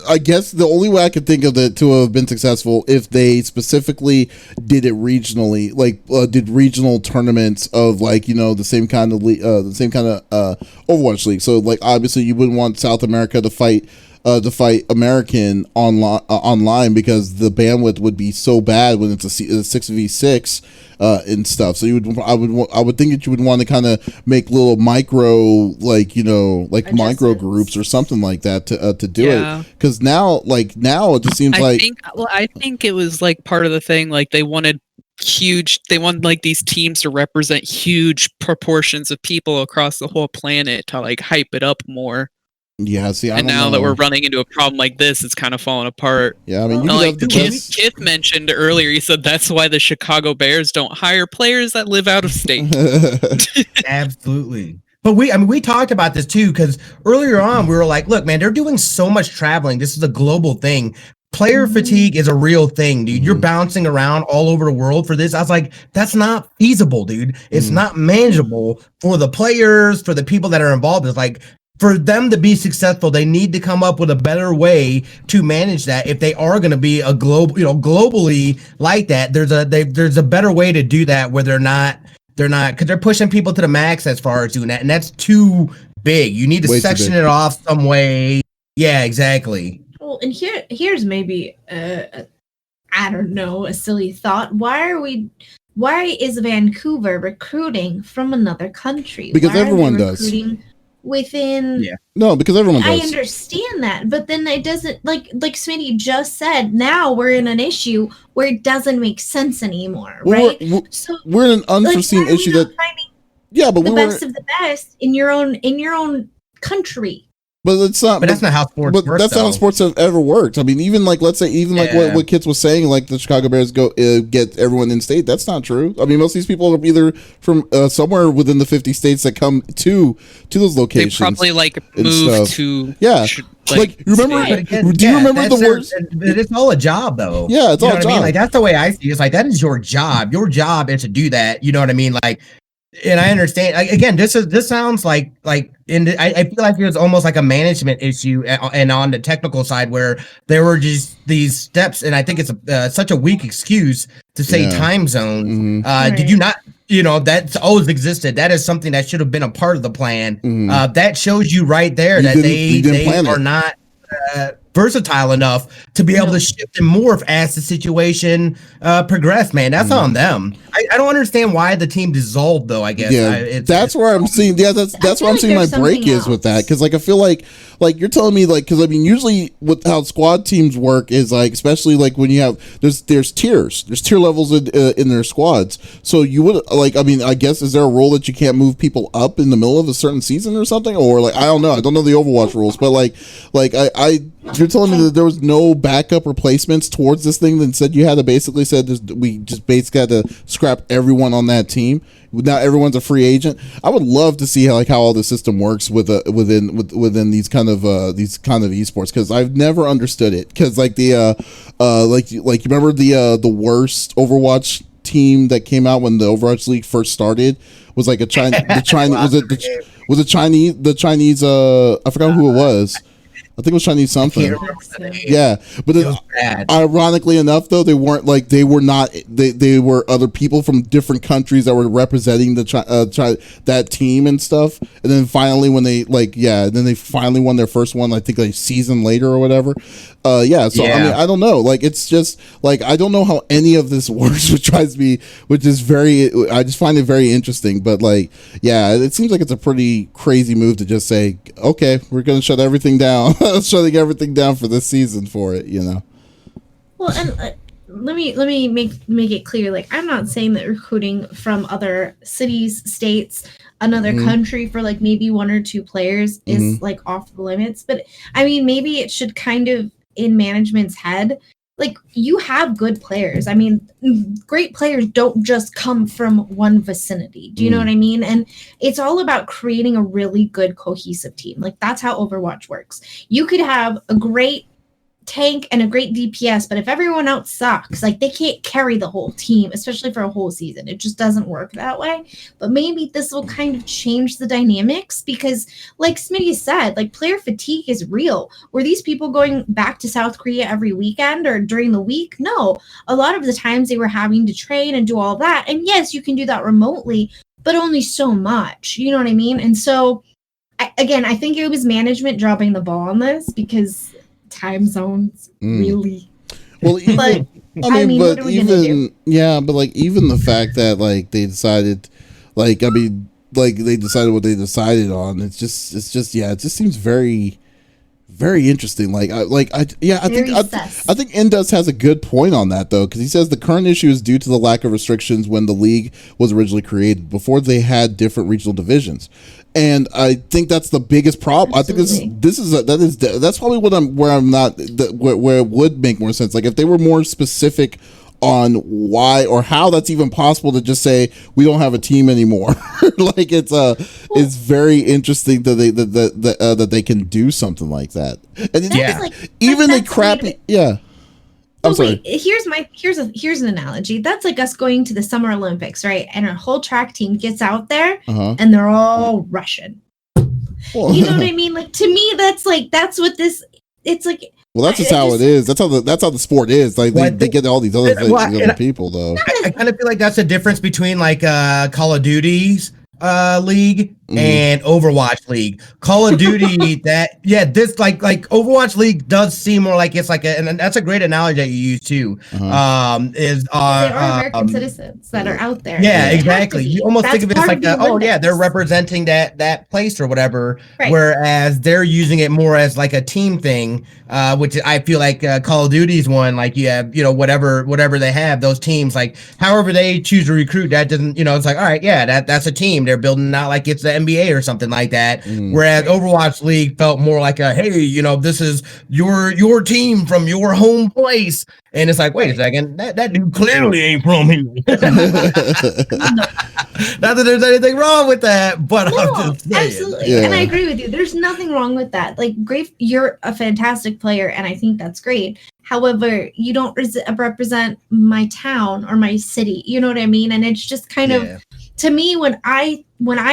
I guess the only way I could think of it to have been successful if they specifically did it regionally, did regional tournaments of the same kind of Overwatch league. So obviously you wouldn't want South America to fight American online because the bandwidth would be so bad when it's a 6v6 and stuff. So I would think that you would want to kind of make little micro micro groups or something like that to do it. Because now it just seems I think it was part of the thing. They wanted these teams to represent huge proportions of people across the whole planet to hype it up more. Yeah, see, I and don't now know. that we're running into a problem like this, it's kind of falling apart. Yeah, I mean, Kith mentioned earlier, he said that's why the Chicago Bears don't hire players that live out of state. Absolutely. But we talked about this too, because earlier on we were like, look, man, they're doing so much traveling. This is a global thing. Player fatigue is a real thing, dude. You're bouncing around all over the world for this. I was like, that's not feasible, dude. It's not manageable for the players, for the people that are involved. It's like, for them to be successful, they need to come up with a better way to manage that. If they are going to be a globally like that, there's a better way to do that where they're not because they're pushing people to the max as far as doing that, and that's too big. You need to section it off some way. Yeah, exactly. Well, and here's maybe I don't know, a silly thought. Why is Vancouver recruiting from another country? Because everyone does. Within because everyone does. I understand that, but then it doesn't like Smitty just said. Now we're in an issue where it doesn't make sense anymore, right? We're in an unforeseen issue that but the best of the best in your own country. But it's not. But that's not how sports works. That's not how sports have ever worked. I mean, even let's say what Kits was saying, the Chicago Bears go get everyone in state. That's not true. I mean, most of these people are either from somewhere within the 50 states that come to those locations. They probably move to remember? Do you remember the words? It's all a job, though. Yeah, it's all a job. I mean? That's the way I see it. It's that is your job. Your job is to do that. You know what I mean? And I understand. Again, this sounds I feel like it was almost like a management issue, and on the technical side where there were just these steps, and I think it's such a weak excuse to say time zone. Did you not? That's always existed. That is something that should have been a part of the plan. That shows you right there that they are not versatile enough to be able to shift and morph as the situation progressed. Man, that's on them. I don't understand why the team dissolved, though. I guess that's where I'm seeing. Yeah, that's where I'm seeing my break is with that, because I feel like you're telling me because I mean usually with how squad teams work is especially when you have there's tiers, there's tier levels in their squads. So you would I guess is there a rule that you can't move people up in the middle of a certain season or something, or I don't know the Overwatch rules, but you're telling me that there was no backup replacements towards this thing, that said you had to basically we just basically had to scrap everyone on that team. Now everyone's a free agent. I would love to see how all the system works within these kind of esports, because I've never understood it. Because you remember the worst Overwatch team that came out when the Overwatch League first started was a Chinese I forgot who it was. I think it was Chinese something. Yeah, but ironically enough, though, they weren't they were other people from different countries that were representing that team and stuff. And then finally, when they they finally won their first one, I think a season later or whatever. I mean, I don't know. It's just I don't know how any of this works, which is very. I just find it very interesting. But it seems like it's a pretty crazy move to just say, okay, we're going to shut everything down. Shutting everything down for this season for it, Well, and let me make it clear. I'm not saying that recruiting from other cities, states, another country for maybe one or two players is off the limits. But I mean, maybe it should kind of in management's head like you have good players. I mean, great players don't just come from one vicinity. Do you know what I mean? And it's all about creating a really good cohesive team. Like that's how Overwatch works. You could have a great tank and a great DPS, but if everyone else sucks, like they can't carry the whole team, especially for a whole season. It just doesn't work that way. But maybe this will kind of change the dynamics because, like Smitty said, like player fatigue is real. Were these people going back to South Korea every weekend or during the week? No. A lot of the times they were having to train and do all that. And yes, you can do that remotely, but only so much. You know what I mean? And so, I think it was management dropping the ball on this because time zones really well even, but but even the fact that like they decided they decided what they decided on, it just seems very interesting. I think Indus has a good point on that though, because he says the current issue is due to the lack of restrictions when the league was originally created. Before they had different regional divisions, and I think that's the biggest problem. Absolutely. I think that's probably where it would make more sense. Like if they were more specific on why or how that's even possible to just say we don't have a team anymore. Like it's very interesting that they can do something like that. And even the crappy I'm sorry. Here's an analogy. That's like us going to the Summer Olympics, right? And our whole track team gets out there and they're all Russian. You know what I mean? Like to me, that's what this. It's like. Well, that's just how it is. That's how the sport is. Like they get all these other people though. I kind of feel like that's the difference between like Call of Duty's league and Overwatch League. Call of Duty this like Overwatch League does seem more like it's like and that's a great analogy that you use too. They are American citizens that are out there. Yeah, exactly. You almost think of it as like they're representing that place or whatever. Right. Whereas they're using it more as like a team thing, which I feel like Call of Duty's one. Like you have whatever they have those teams. Like however they choose to recruit, that doesn't it's like all right, that's a team. They're building not like it's the NBA or something like that. Whereas Overwatch League felt more like a hey, this is your team from your home place. And it's like, wait a second, that dude clearly ain't from here. Not that there's anything wrong with that, but I'm just saying. Absolutely. Yeah. And I agree with you. There's nothing wrong with that. Like, great, you're a fantastic player, and I think that's great. However, you don't represent my town or my city. You know what I mean? And it's just kind of, to me, when I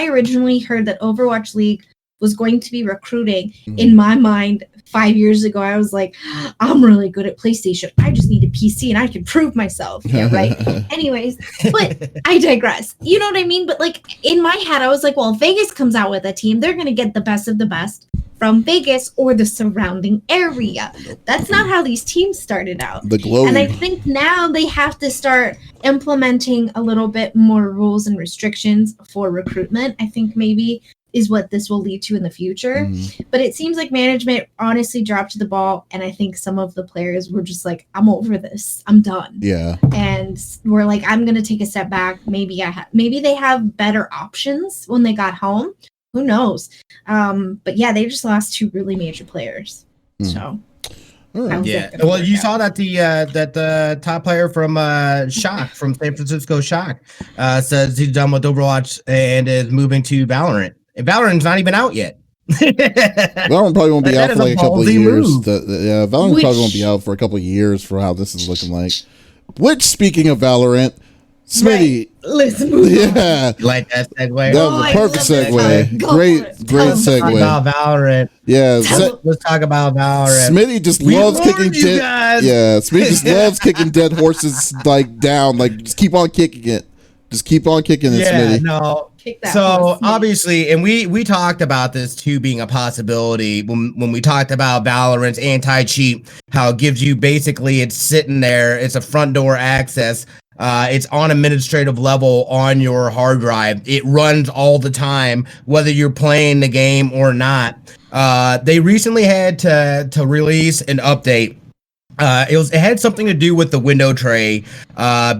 originally heard that Overwatch League was going to be recruiting, in my mind 5 years ago, I was like, I'm really good at PlayStation. I just need a PC and I can prove myself. Yeah, right. Anyways, but I digress. You know what I mean? But like in my head, I was like, well, if Vegas comes out with a team, they're going to get the best of the best from Vegas or the surrounding area. That's not how these teams started out. The globe. And I think now they have to start implementing a little bit more rules and restrictions for recruitment. I think maybe is what this will lead to in the future. But it seems like management honestly dropped the ball, and I think some of the players were just like, I'm over this. I'm done. Yeah. And we're like, I'm going to take a step back. Maybe they have better options when they got home. Who knows? But yeah, they just lost two really major players. So yeah. Well, you saw that the top player from Shock from San Francisco Shock says he's done with Overwatch and is moving to Valorant. And Valorant's not even out yet. Valorant probably won't be out for like a couple of years. Valorant probably won't be out for a couple of years for how this is looking like. Which, speaking of Valorant, Smitty. Right. Let's move on. Yeah. Like that segue? That was a perfect segue. Great segue. Talk about Valorant. Yeah. Let's talk about Valorant. Smitty just loves kicking dead. Yeah. Smitty just loves kicking dead horses like down. Like just keep on kicking it. Just keep on kicking it, Smitty. No. So obviously, and we talked about this too being a possibility when we talked about Valorant's anti-cheat, how it gives you basically it's sitting there, it's a front door access. It's on administrative level on your hard drive. It runs all the time, whether you're playing the game or not. They recently had to release an update. It had something to do with the window tray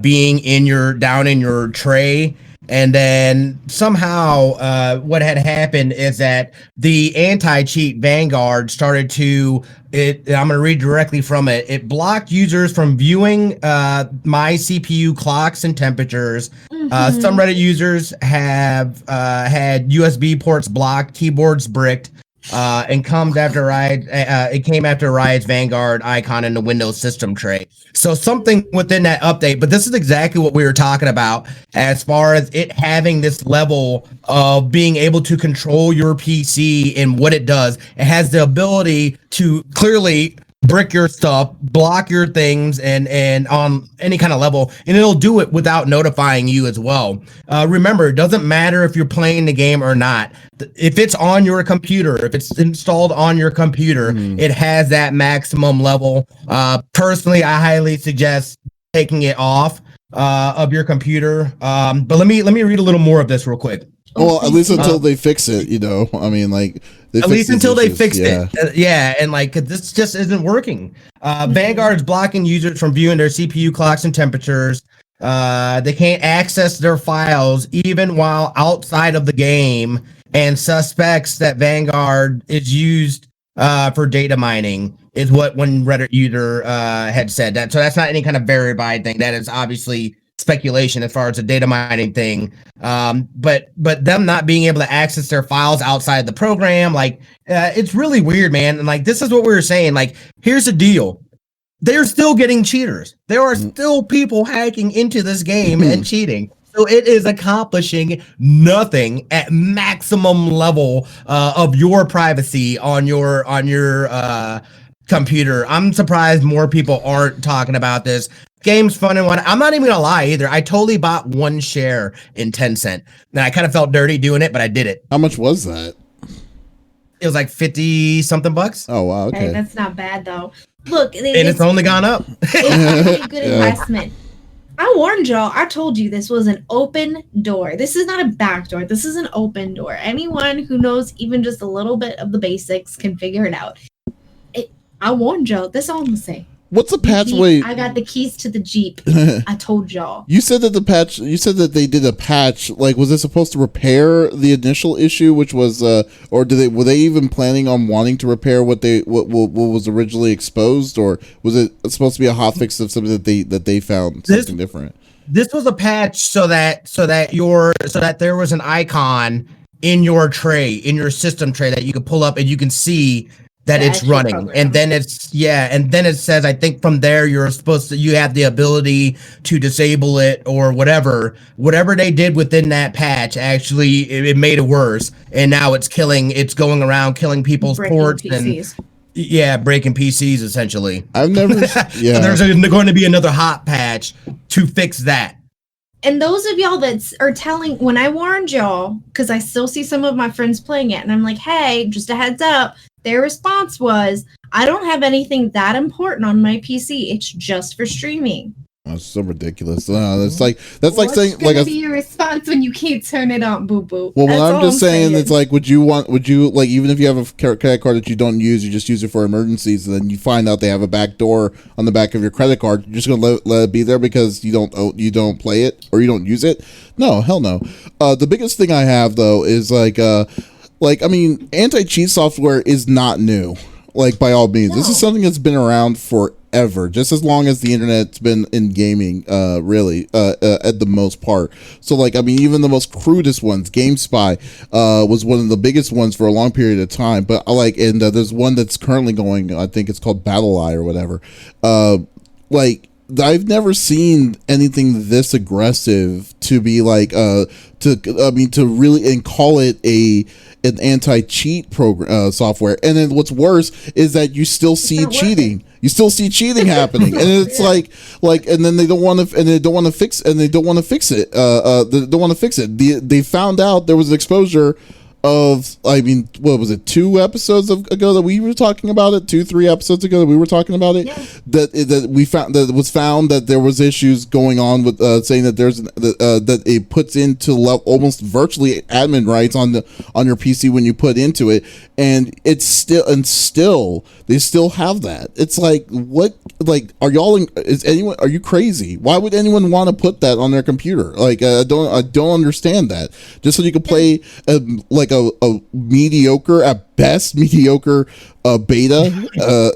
being down in your tray. And then somehow what had happened is that the anti-cheat Vanguard started to, I'm going to read directly from it. It blocked users from viewing my CPU clocks and temperatures. Some Reddit users have had USB ports blocked, keyboards bricked, and it came after Riot's Vanguard icon in the Windows system tray. So something within that update, but this is exactly what we were talking about as far as it having this level of being able to control your PC and what it does. It has the ability to clearly brick your stuff, block your things, and on any kind of level, and it'll do it without notifying you as well. Remember, it doesn't matter if you're playing the game or not. If it's on your computer, if it's installed on your computer, it has that maximum level. Personally, I highly suggest taking it off of your computer. But let me read a little more of this real quick. Well, at least until they fix it, you know. I mean, like, at least until they fixed it. Yeah, and like this just isn't working. Vanguard is blocking users from viewing their CPU clocks and temperatures. They can't access their files even while outside of the game, and suspects that Vanguard is used for data mining is what one Reddit user had said. That so that's not any kind of verified thing. That is obviously speculation as far as the data mining thing. But them not being able to access their files outside the program, like it's really weird, man. And like, this is what we were saying. Like, here's the deal. They're still getting cheaters. There are still people hacking into this game and cheating. So it is accomplishing nothing at maximum level of your privacy on your computer. I'm surprised more people aren't talking about this. Game's fun and what. I'm not even gonna lie either. I totally bought one share in Tencent. Now I kind of felt dirty doing it, but I did it. How much was that? It was like 50 something bucks. Oh wow, okay. That's not bad though. Look, and it's only gone up. It's a good investment. I warned y'all. I told you this was an open door. This is not a back door. This is an open door. Anyone who knows even just a little bit of the basics can figure it out. I warned y'all. That's all I'm gonna say. What's the patch? Wait, I got the keys to the Jeep. I told y'all. You said that you said that they did a patch. Like, was it supposed to repair the initial issue, which was, or were they even planning on wanting to repair what was originally exposed, or was it supposed to be a hotfix of something that they found something different? This was a patch so that there was an icon in your tray, in your system tray, that you could pull up and you can see that it's running program. And then it says, I think from there you have the ability to disable it or whatever they did within that patch. Actually it made it worse, and now it's going around killing people's ports PCs. And breaking PCs essentially. I've never so there's going to be another hot patch to fix that. And those of y'all that are telling, when I warned y'all, because I still see some of my friends playing it, and I'm like, hey, just a heads up, their response was, I don't have anything that important on my PC. It's just for streaming. That's so ridiculous. That's like saying, like, be your response when you can't turn it on, boo boo. Well, I'm just saying, it's like, would you like, even if you have a credit card that you don't use, you just use it for emergencies, and then you find out they have a back door on the back of your credit card, you're just gonna let it be there because you don't play it or you don't use it? No, hell no. The biggest thing I have though is I mean, anti-cheat software is not new. Like, by all means, This is something that's been around forever, just as long as the internet's been in gaming, really, at the most part. So, like, I mean, even the most crudest ones, GameSpy, was one of the biggest ones for a long period of time. But there's one that's currently going, I think it's called BattleEye or whatever. I've never seen anything this aggressive to be like, to really, and call it an anti-cheat program software. And then what's worse is that you still see cheating. You still see cheating happening, and it's and then they don't want to fix it. They don't want to fix it. They found out there was an exposure of, I mean, what was it, 2 episodes ago that we were talking about it, 2-3 episodes ago that we were talking about it, Yeah. that we found that it was found that there was issues going on with saying that there's that it puts into almost virtually admin rights on your PC when you put into it, and it's still they still have that. It's like, what, like, are you crazy? Why would anyone want to put that on their computer? Like, I don't understand that. Just so you can play a mediocre, at best mediocre beta,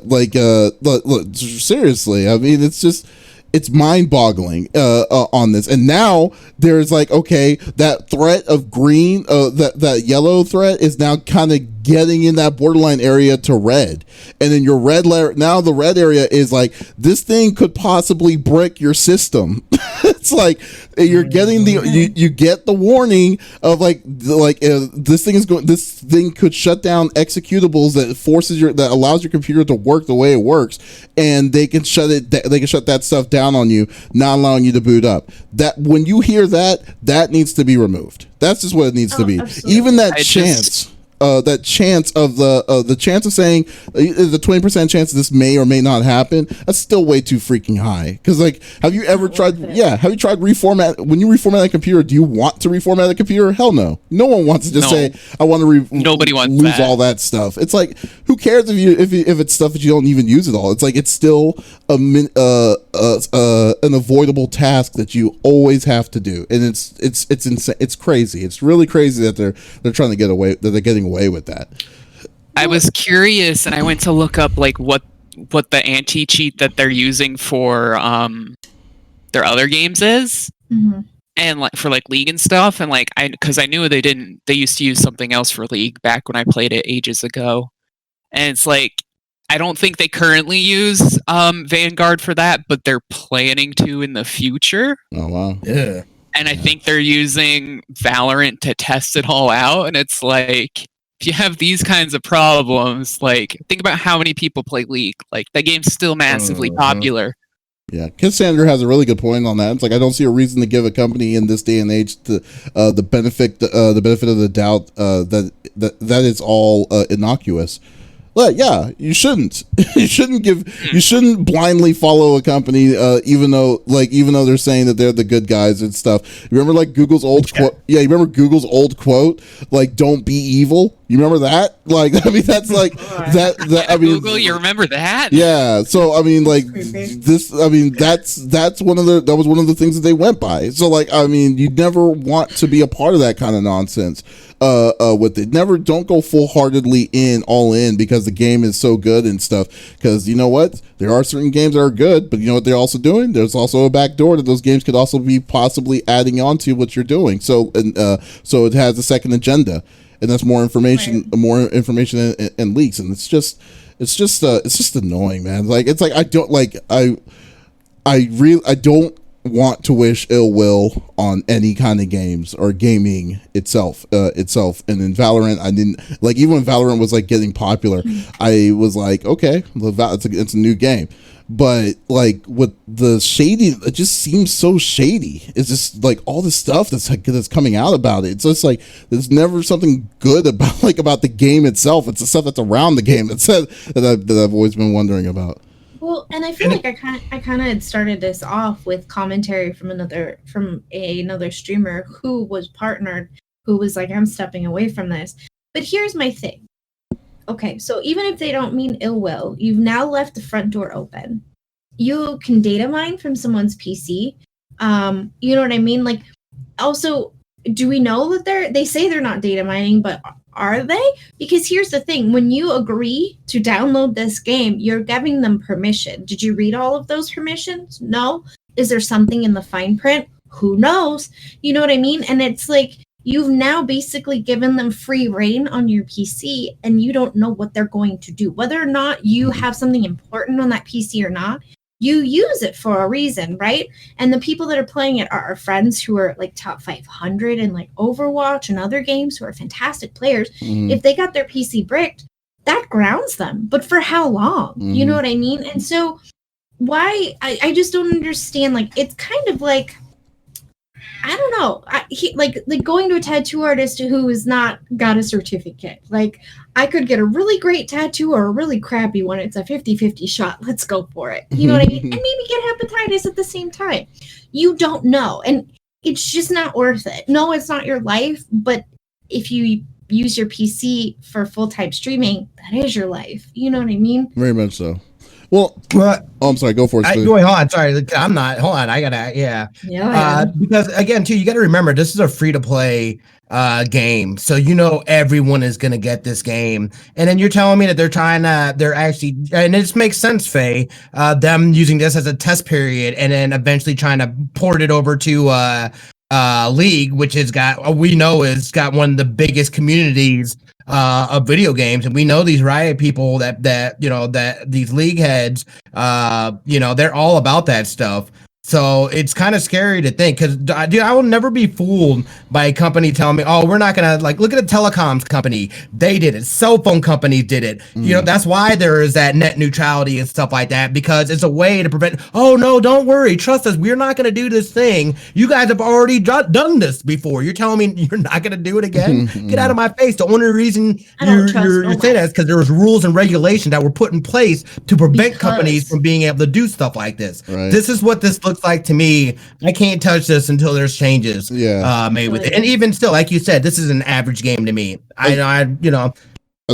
look, seriously, I mean, it's mind-boggling on this. And now there's like, okay, that threat of green, that yellow threat is now kind of getting in that borderline area to red, and then your red layer, now the red area is like, this thing could possibly break your system. It's like you're getting you get the warning of this thing could shut down executables that allows your computer to work the way it works, and they can shut that stuff down on you, not allowing you to boot up. That, when you hear that needs to be removed. That's just what it needs to be. Absolutely. Even that chance. That chance of the chance of saying the 20% chance this may or may not happen, that's still way too freaking high. Because, like, have you tried reformat? When you reformat a computer, do you want to reformat a computer? Hell no. No one wants to just say, I want to Nobody wants lose all that stuff. It's like, who cares if it's stuff that you don't even use at all? It's like, it's still an avoidable task that you always have to do, and it's insane. It's crazy. It's really crazy that they're trying to get away, that they're getting away with that. I was curious, and I went to look up like what the anti-cheat that they're using for their other games is, and like for like League and stuff, and like because I knew they used to use something else for League back when I played it ages ago, and it's like, I don't think they currently use Vanguard for that, but they're planning to in the future. Oh wow. Yeah. And I think they're using Valorant to test it all out, and it's like, if you have these kinds of problems, like, think about how many people play League. Like, that game's still massively popular. Yeah, Cassandra has a really good point on that. It's like, I don't see a reason to give a company in this day and age the benefit of the doubt that it's all innocuous. Well, yeah, you shouldn't. You shouldn't blindly follow a company, even though they're saying that they're the good guys and stuff. You remember, like, Google's old quote? Yeah, you remember Google's old quote, like, "Don't be evil." You remember that? Like, I mean, that's like that. I mean, Google, you remember that? Yeah. So, I mean, like, this. I mean, that was one of the things that they went by. So, like, I mean, you never want to be a part of that kind of nonsense. With it, don't go full-heartedly all in because the game is so good and stuff. Because you know what, there are certain games that are good, but you know what they're also doing? There's also a back door that those games could also be possibly adding on to what you're doing. So it has a second agenda, and that's more information, and leaks, and it's just annoying, man. Like, it's like, I don't want to wish ill will on any kind of games or gaming itself. And in Valorant, I didn't like, even when Valorant was like getting popular, I was like, okay, it's a new game. But like, with the shady, it just seems so shady. It's just like all the stuff that's coming out about it. It's just like, there's never something good about the game itself. It's the stuff that's around the game that I've always been wondering about. Well, and I feel like I kind of had started this off with commentary from another streamer who was partnered, who was like, I'm stepping away from this. But here's my thing. Okay, so even if they don't mean ill will, you've now left the front door open. You can data mine from someone's PC. You know what I mean? Like, also, do we know that they say they're not data mining, but are they? Because here's the thing. When you agree to download this game, you're giving them permission. Did you read all of those permissions? No. Is there something in the fine print? Who knows? You know what I mean? And it's like, you've now basically given them free reign on your PC, and you don't know what they're going to do. Whether or not you have something important on that PC or not, you use it for a reason, right? And the people that are playing it are our friends who are like top 500 in like Overwatch and other games, who are fantastic players. If they got their PC bricked, that grounds them. But for how long? You know what I mean? And so why, I just don't understand. Like, it's kind of like, I don't know. Like going to a tattoo artist who has not got a certificate. Like, I could get a really great tattoo or a really crappy one. It's a 50-50 shot. Let's go for it. You know what I mean? And maybe get hepatitis at the same time. You don't know. And it's just not worth it. No, it's not your life. But if you use your PC for full-time streaming, that is your life. You know what I mean? Very much so. Well, I'm sorry. Go for it. Hold on. Sorry, I'm not. Hold on. I gotta. Yeah. Because again, too, you got to remember this is a free to play game, so everyone is gonna get this game. And then you're telling me that they're actually, and it just makes sense, Faye. Them using this as a test period, and then eventually trying to port it over to League, which has got one of the biggest communities of video games, and we know these Riot people that these League heads, they're all about that stuff. So it's kind of scary to think, because dude, I will never be fooled by a company telling me, oh, we're not gonna, like, look at the telecoms company, they did it, cell phone companies did it. That's why there is that net neutrality and stuff like that, because it's a way to prevent, oh no, don't worry, trust us, we're not gonna do this thing, you guys have already done this before, you're telling me you're not gonna do it again? Get out of my face. The only reason you're saying that is because there was rules and regulations that were put in place to prevent companies from being able to do stuff like this. Right. This is what this looks like to me. I can't touch this until there's changes made with it. And even still, like you said, this is an average game to me. As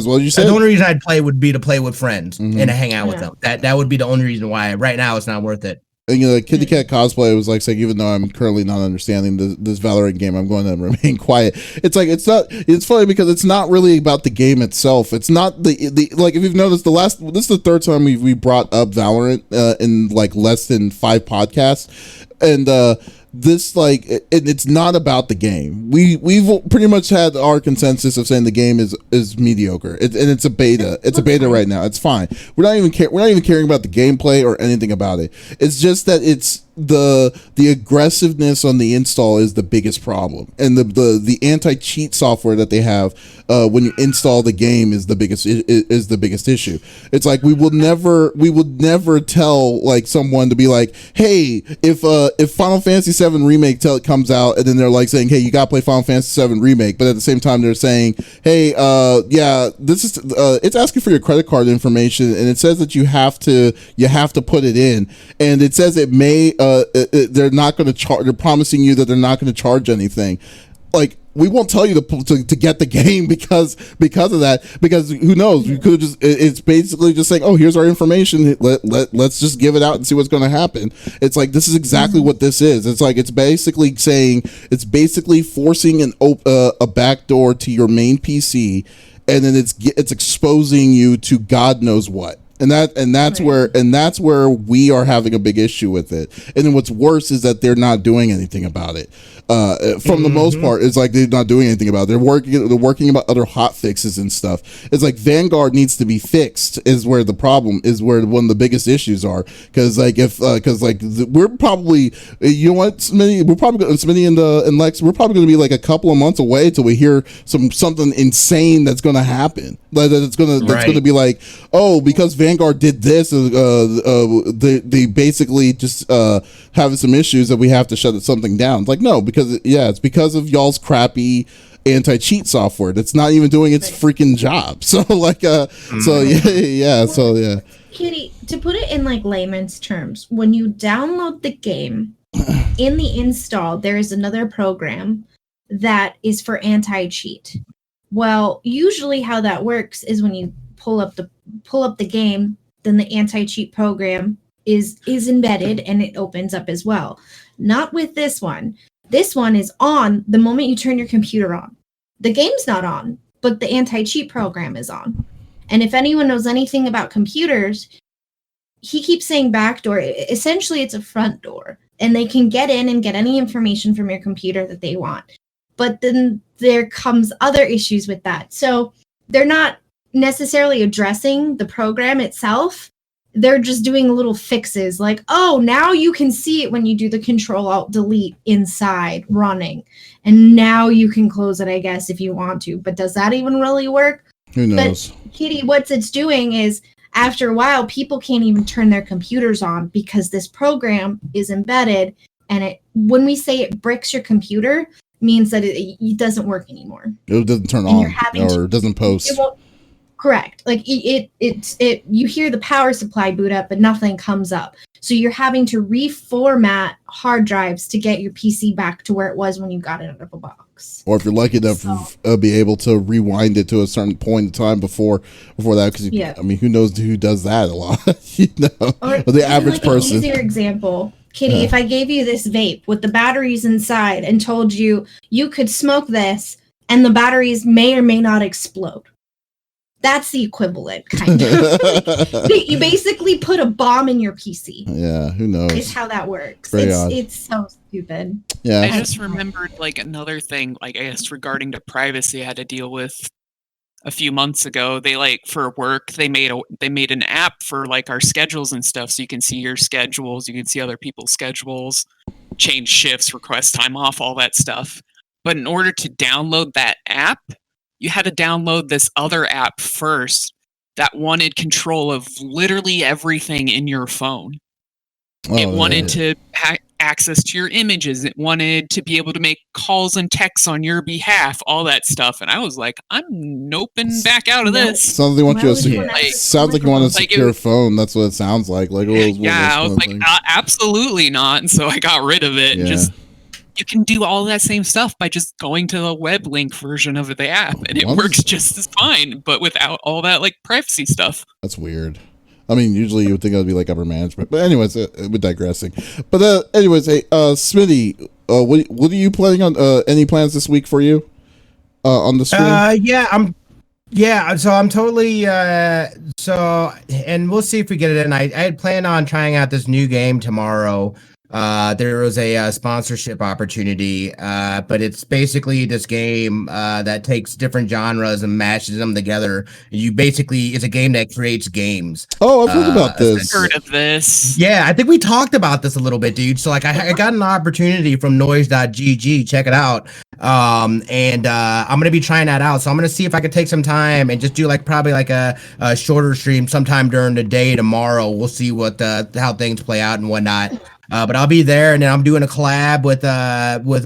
well as you said, the only reason I'd play would be to play with friends and to hang out with them. That would be the only reason why right now it's not worth it. And Kitty Cat Cosplay was like saying, even though I'm currently not understanding this Valorant game, I'm going to remain quiet. It's like, it's funny because it's not really about the game itself. It's not the like, if you've noticed, this is the third time we brought up Valorant in like less than 5 podcasts. And this, like, it's not about the game. We've pretty much had our consensus of saying the game is mediocre. And it's a beta. It's a beta right now. It's fine. We're not even caring about the gameplay or anything about it. It's just that it's the aggressiveness on the install is the biggest problem, and the anti-cheat software that they have when you install the game is the biggest issue. It's like we would never tell like someone to be like, hey, if Final Fantasy 7 Remake comes out, and then they're like saying, hey, you gotta play Final Fantasy 7 Remake, but at the same time they're saying, hey, this is it's asking for your credit card information, and it says that you have to put it in, and it says it may they're not going to charge. They're promising you that they're not going to charge anything. Like, we won't tell you to get the game because of that. Because who knows? We could just. It's basically just saying, oh, here's our information. Let's just give it out and see what's going to happen. It's like, this is exactly what this is. It's like, it's basically forcing a backdoor to your main PC, and then it's exposing you to God knows what. And that's where we are having a big issue with it. And then what's worse is that they're not doing anything about it. From the most part, it's like they're not doing anything about it. They're working about other hot fixes and stuff. It's like Vanguard needs to be fixed is where the problem is, where one of the biggest issues are. Because like we're probably, you know what, Smitty, Smitty and Lex, we're probably going to be like a couple of months away till we hear something insane that's going to happen. Like that's going to be like, oh, because Vanguard did this, they basically just having some issues that we have to shut something down. It's like, no, because it's because of y'all's crappy anti-cheat software that's not even doing its freaking job. So like Kitty, to put it in like layman's terms, when you download the game, in the install there is another program that is for anti-cheat. Well, usually how that works is when you pull up the game, then the anti-cheat program is embedded and it opens up as well. Not with this one. This one is on the moment you turn your computer on. The game's not on, but the anti-cheat program is on. And if anyone knows anything about computers, he keeps saying backdoor. Essentially, it's a front door, and they can get in and get any information from your computer that they want. But then there comes other issues with that. So they're not necessarily addressing the program itself. They're just doing little fixes like, oh, now you can see it when you do the Control-Alt-Delete inside running. And now you can close it, I guess, if you want to. But does that even really work? Who knows? But, Kitty, what it's doing is, after a while, people can't even turn their computers on because this program is embedded and when we say it bricks your computer, means that it doesn't work anymore. It doesn't turn And on, or it doesn't post. It won't, correct. Like it you hear the power supply boot up, but nothing comes up. So you're having to reformat hard drives to get your PC back to where it was when you got it out of a box. Or if you're lucky enough to be able to rewind it to a certain point in time before that, because I mean, who knows who does that a lot? You know, or the average person. An easier example, Kitty, if I gave you this vape with the batteries inside and told you could smoke this and the batteries may or may not explode. That's the equivalent, kind of. You basically put a bomb in your PC. Yeah, who knows? It's how that works. Odd. It's so stupid. Yeah. I just remembered like another thing, like I guess regarding to privacy I had to deal with a few months ago. They like for work they made an app for like our schedules and stuff, so you can see your schedules, you can see other people's schedules, change shifts, request time off, all that stuff. But in order to download that app, you had to download this other app first that wanted control of literally everything in your phone. It wanted to access to your images. It wanted to be able to make calls and texts on your behalf, all that stuff. And I was like, I'm noping back out of this. Sounds like you want sounds like you want a secure phone. That's what it sounds like. Like I was like, absolutely not. And so I got rid of it. Yeah. And you can do all that same stuff by just going to the web link version of the app, and it works just as fine, but without all that like privacy stuff. That's weird. I mean, usually you would think it would be like upper management, but anyways, we're digressing. But anyways, hey, Smitty, what are you planning on? Any plans this week for you on the stream? So I'm totally and we'll see if we get it in. I had planned on trying out this new game tomorrow. There was a sponsorship opportunity, but it's basically this game that takes different genres and mashes them together. It's a game that creates games. Oh, I've heard about this. I've heard of this. Yeah, I think we talked about this a little bit, dude. So like I got an opportunity from noise.gg. Check it out. And I'm going to be trying that out. So I'm going to see if I can take some time and just do like probably like a shorter stream sometime during the day tomorrow. We'll see how things play out and whatnot. But I'll be there, and then I'm doing a collab with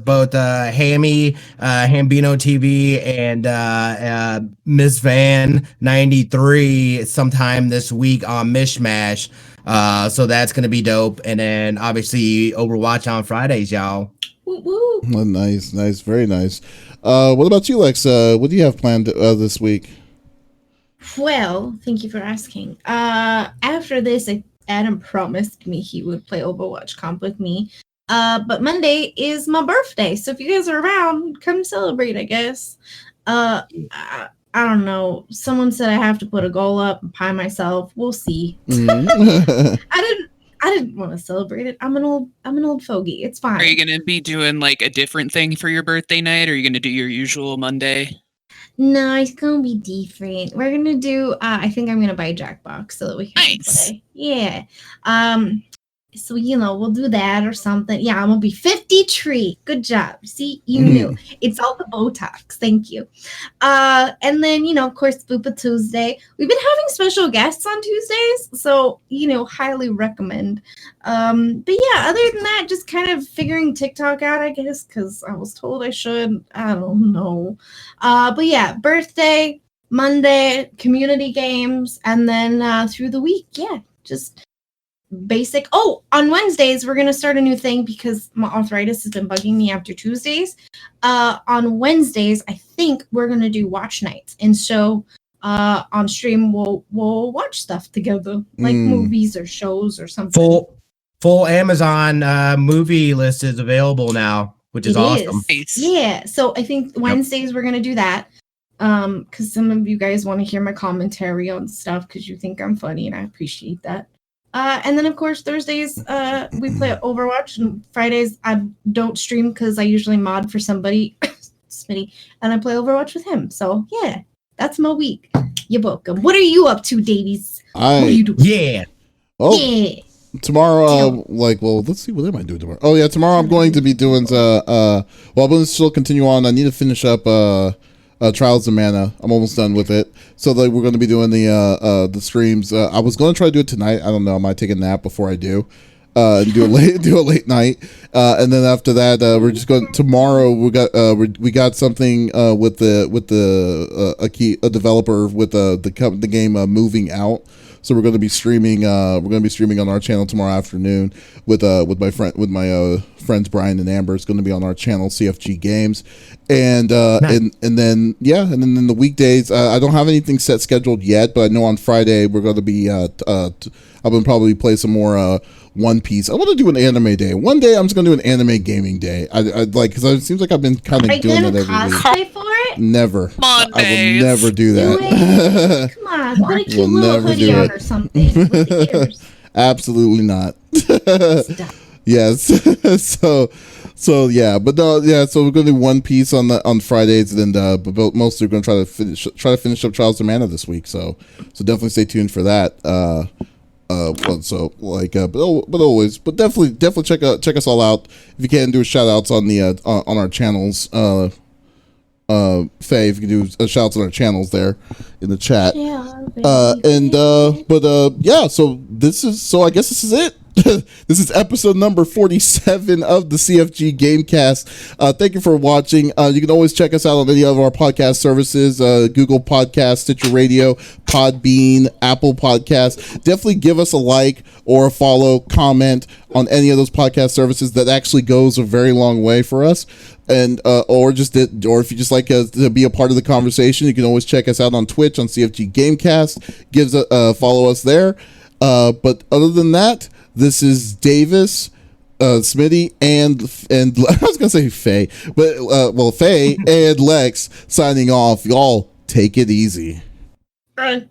both Hammy, Hambino TV, and Miss Van 93 sometime this week on Mishmash. So that's gonna be dope. And then obviously Overwatch on Fridays, y'all. Woo woo. Oh, nice, very nice. What about you, Lex? What do you have planned this week? Well, thank you for asking. After this, Adam promised me he would play Overwatch comp with me. But Monday is my birthday, so if you guys are around, come celebrate, I guess. I don't know. Someone said I have to put a goal up and pie myself. We'll see. I didn't want to celebrate it. I'm an old fogey. It's fine. Are you gonna be doing like a different thing for your birthday night, or are you gonna do your usual Monday? No, it's gonna be different. We're gonna do. I think I'm gonna buy a Jackbox so that we can play. Yeah. So we'll do that or something. Yeah, I'm gonna be 53. Good job. See, you knew. It's all the Botox. Thank you. And then of course, Boopa Tuesday. We've been having special guests on Tuesdays, so highly recommend. But yeah, other than that, just kind of figuring TikTok out, I guess, because I was told I should. I don't know. But yeah, birthday, Monday, community games, and then through the week, yeah, just basic. Oh, on Wednesdays we're gonna start a new thing because my arthritis has been bugging me after Tuesdays. On Wednesdays, I think we're gonna do watch nights, and so on stream we'll watch stuff together, like movies or shows or something. Full Amazon movie list is available now, which is awesome. Yeah, so I think Wednesdays we're gonna do that. Because some of you guys want to hear my commentary on stuff because you think I'm funny, and I appreciate that. And then, of course, Thursdays, we play Overwatch, and Fridays, I don't stream because I usually mod for somebody, Smitty, and I play Overwatch with him. So, yeah, that's my week. You're welcome. What are you up to, Davies? What are you doing? Yeah. Oh, yeah. Tomorrow, let's see, what am I doing tomorrow? Oh, yeah, tomorrow I'm going to be doing, I'm going to still continue on. I need to finish up, Trials of Mana. I'm almost done with it. So we're going to be doing the streams. I was going to try to do it tonight. I don't know. I might take a nap before I do. and do a late night, and then after that, we're just going tomorrow. We got something with a developer with the game Moving Out. So we're going to be streaming. We're going to be streaming on our channel tomorrow afternoon with my friends Brian and Amber. It's going to be on our channel CFG Games, and then in the weekdays, I don't have anything scheduled yet, but I know on Friday we're going to be. I'm going to probably play some more One Piece. I want to do an anime day. One day I'm just going to do an anime gaming day. I like because it seems like I've been kind of doing that every week. Cosplay for it? Never. Mondays. I will never do that. Come on, put a cute little hoodie on or something. With the ears. Absolutely not. Stop. Yes. so yeah, but no, yeah. So we're gonna do One Piece on Fridays, and then but mostly we're gonna try to finish up Trials of Mana this week. So definitely stay tuned for that. But definitely check us all out. If you can, do shout outs on the on our channels. Faye, if you can do shout outs on our channels there in the chat. Yeah, So I guess this is it. This is episode number 47 of the CFG Gamecast. Thank you for watching. You can always check us out on any of our podcast services, Google Podcasts, Stitcher Radio, Podbean, Apple Podcasts. Definitely give us a like or a follow, comment on any of those podcast services. That actually goes a very long way for us. And or if you just like to be a part of the conversation, you can always check us out on Twitch on CFG Gamecast. Follow us there. But other than that, this is Davis, Smitty, and I was gonna say Faye, but Faye and Lex signing off. Y'all take it easy. Right.